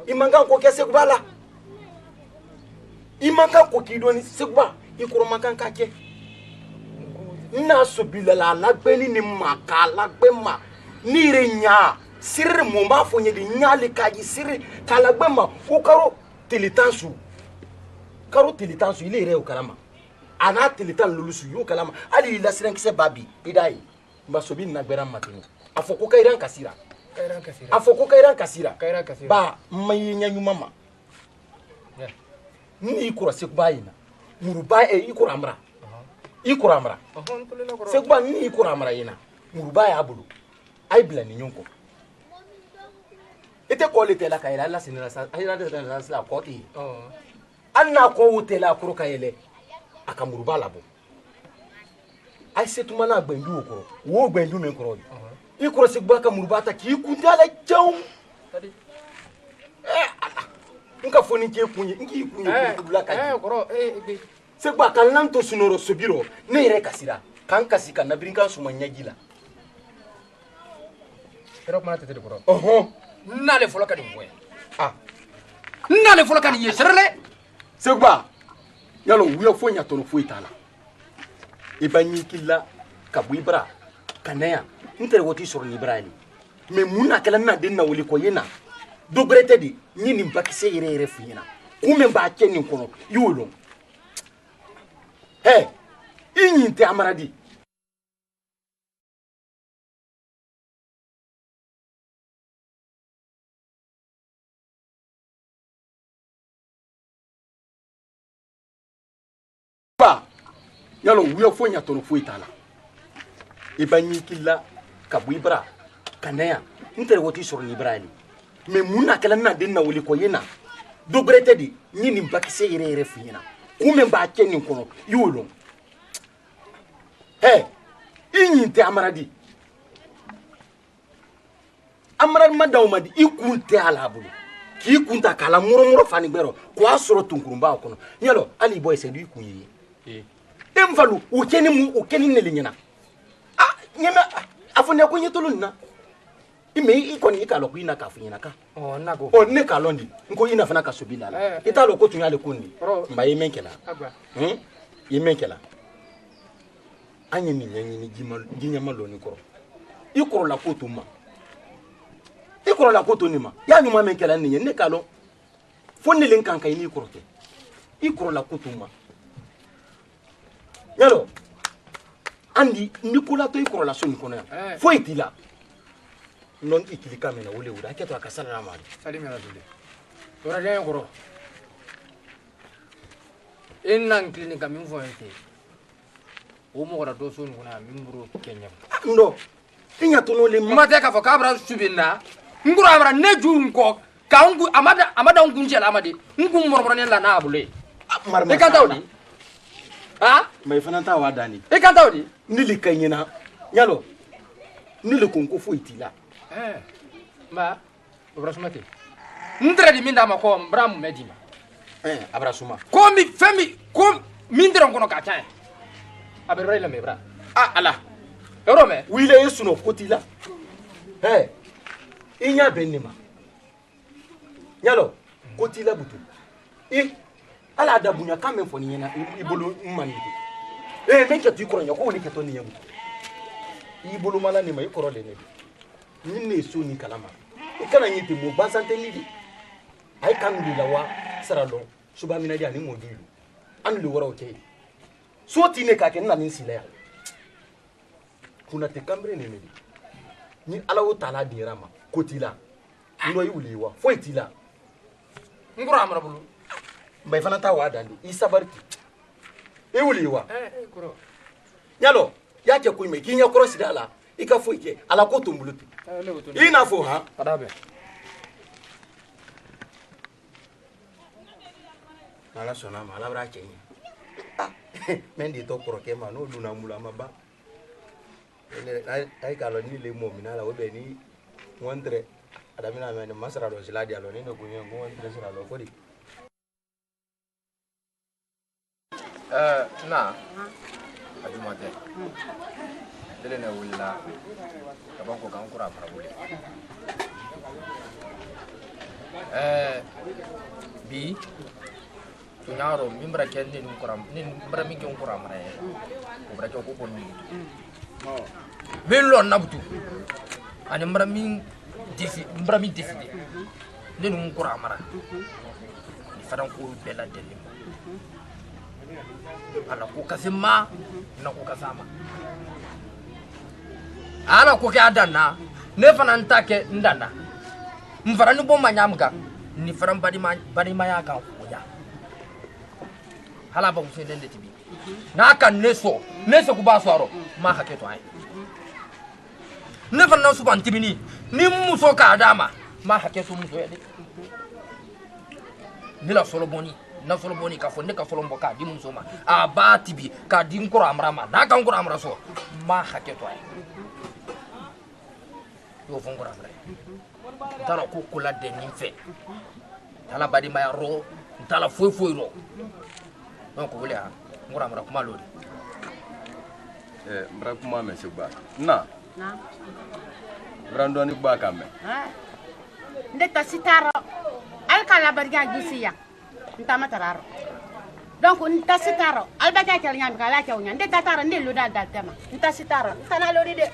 i man kan ko kɛ seguba la i man kan ko k'i dɔn ni seguba i kɔrɔ man kan k'a kɛ n'a sobi la lagbɛnni ni ma k'a lagbɛn ma ni yɛrɛ ɲa siriri mun b'a fɔ n ye de ɲali k'a ji siriri k'a lagbɛn ma ko karo tile tan su ile yɛrɛ y'o kalama a n'a tile tan lulusu y'o kalama hali i lasirankisɛ b'a bi i d'a ye ba sobi na gbɛra ma ten a fɔ ko kairan kasira ba ma ye ɲɛ ɲuman ma ni i kɔrɔ seguba ye na muruba i kɔrɔ amara seguba ni i kɔrɔ amara ye na muruba y'a bolo a ye bila ni ɲɔgɔn kɔ i tɛ kɔle tɛ la ka yɛlɛ ala sinira sa a kɔ tɛ yen hali n'a kɔ o tɛ la a kɔrɔ ka yɛlɛ a ka muruba labɔ a ye setuma n'a gbɛnju o kɔrɔ wo gbɛnju min kɔrɔ i kɔrɔ seguba ka muruba ta k'i kun tɛ ala jaw n ka fɔ ni k'e kun ye n k'i kun ye kurukula ka di seguba ka n to sunɔrɔ sobirɔ ne yɛrɛ kasira k'an kasi ka nabiri kan suma ɲɛji la n'ale fɔlɔ ka nin fɔ ye n'ale fɔlɔ ka nin ye sɛrɛlɛ seguba yalo wuya foyi ɲa tɔnɔ foyi t'a la i ba ɲiki la ka bɔ i bara ka na yan n tɛrɛ wɔti sɔrɔ ni bara ye mɛ mun na kɛla n na den na wele kɔ ye na do bɛrɛ tɛ de n ye nin bakisɛ yɛrɛ yɛrɛ f'i ɲɛna kun min b'a kɛ nin kɔnɔ i y'o dɔn i ɲin tɛ amara di yalo wuya foyi ɲa tɔnɔ foyi t'a la i ba ɲiki la ka bɔ i bara ka na yan n tɛrɛ wɔti sɔrɔ ni bara ye mɛ mun na kɛla n na den na wele kɔ ye na do bɛrɛ tɛ de n ye nin bakisɛ yɛrɛ yɛrɛ f'i ɲɛna kun min b'a kɛ nin kɔnɔ i y'o dɔn i ɲin tɛ amara di amara ma d'aw ma di i kun tɛ a la bolo k'i kun ta k'a la mɔrɔmɔrɔ fani gbɛrɔ k'a sɔrɔ tunkurunba kɔnɔ yalo hali i bɔ ye sɛdu i kun ye e n falu o kɛ ni ne le ɲɛna ɲɛmɛ a fɔ ne ko n ye tolo nin na mɛ i kɔni i k'a lɔn ko i na k'a fɔ ɲɛna kan ne k'a lɔn di n ko i na fana ka sobi la i t'a lɔn ko tun y'ale ko nin de nba i ye min kɛla i ye min kɛla an ye nin ɲɛɲini jiɲɛma lɔni kɔrɔ i kɔrɔla ko to nin ma i y'a ɲuman min kɛla nin ye ne k'a lɔn fo ne le kan ka i n'i kɔrɔ tɛ i kɔrɔla ko to ma yalo andi ni ko la to i kɔrɔla so nin kɔnɔ yan foyi t'i la non i kili ka mɛnɛ wele a kɛ to a ka sala ma sali mɛna dole tora den kɔrɔ e na n kilen ka min fɔ ye ten o mɔgɔ la dɔ so nin kɔnɔ yan min buru kɛ ɲɛ ndo i ɲa to n'ole ma tɛ k'a fɔ k'a bara subi na n kura a bara ne ju n kɔ ka n kun a ma da n kun cɛla ma de n kun mɔrɔmɔrɔnen la n'a bolo ye i kan t'o di mɛ i fana t'a wa dan di i kan t'o di ne le ka ɲɛna yalo ne le ko n ko foyi t'i la nba o bara suma ten n tɛrɛ di min d'a ma kɔ n bara mun bɛ d'i ma a bara suma ko min tɛrɛ n kɔnɔ k'a ca yan a bɛ yɔrɔ in lamɛn bara ala yɔrɔ mɛn wile ye sunɔ ko t'i la i ɲa bɛ ne ma yalo ko t'i la butu ala da bonya kan min fɔ nin ɲɛna i bolo n man de min kɛ to i kɔrɔ ɲɛ ko o de kɛ to nin ye i bolo mala nin ma i kɔrɔ de ne ni ne ye so nin kalama i kana ɲi ten mɔ gansan tɛ ni de a ye kan de la wa sara lɔn suba minɛ di ani mɔ di an de wɔrɔw kɛ ye so ti ne k'a kɛ n na nin sila yan kunna tɛ kanbere ne de ni ala y'o taala dira ma ko t'i la n dɔ i wuli wa foyi t'i la n kɔrɔ amara bolo mɛ i fana t'a wa dan de i sabari ten i wuli wa yalo i y'a kɛ ko mɛ k'i ɲɛ kɔrɔ siri a la i ka foyi kɛ ala ko to n bolo ten i n'a fɔ han ala sɔnna a ma ala b'a cɛ ɲɛ men di to koro ke ma no duna mula ma ba ay kalo ni le mo minala o be ni wontre adamina men masra do siladi alo ni no kunyo wontre sira lo kodi na adumate dele na wula kaban ko kan kura fara wule bi tunyaro mimbra kende ni kura ni mbra mi jon kura mare ko bra ko ko ni bello nabtu ani mbra mi defi ni nu kura mara ni fadan ko bela dele ala ko kasima na ko kasama ala ko ke adana ne fana ntake ndana mfara ni bomba nyamga ni faram badi ma ya kan kuya hala ba muso ndende tibi na kan neso ku ba swaro ma hake to ai ne fana su ban tibini ni muso ka adama ma hake su muso yade ni la solo boni na solo boni ka fonde ka solo mboka di muso ma aba tibi ka di nkoro amrama na kan nkoro amra so ma hake to ai yo fongora amra tala ko kula de nimfe tala badi ma ro tala foi ro donc wole ha ngora amra kuma lodi mbra kuma me sugba na brando ni ba kame ndeta sitaro al kala barga gisiya ntama tararo donc nta sitaro al baga kel nyam kala ke onya ndeta taro ndelu dal tema nta sitaro kana lodi de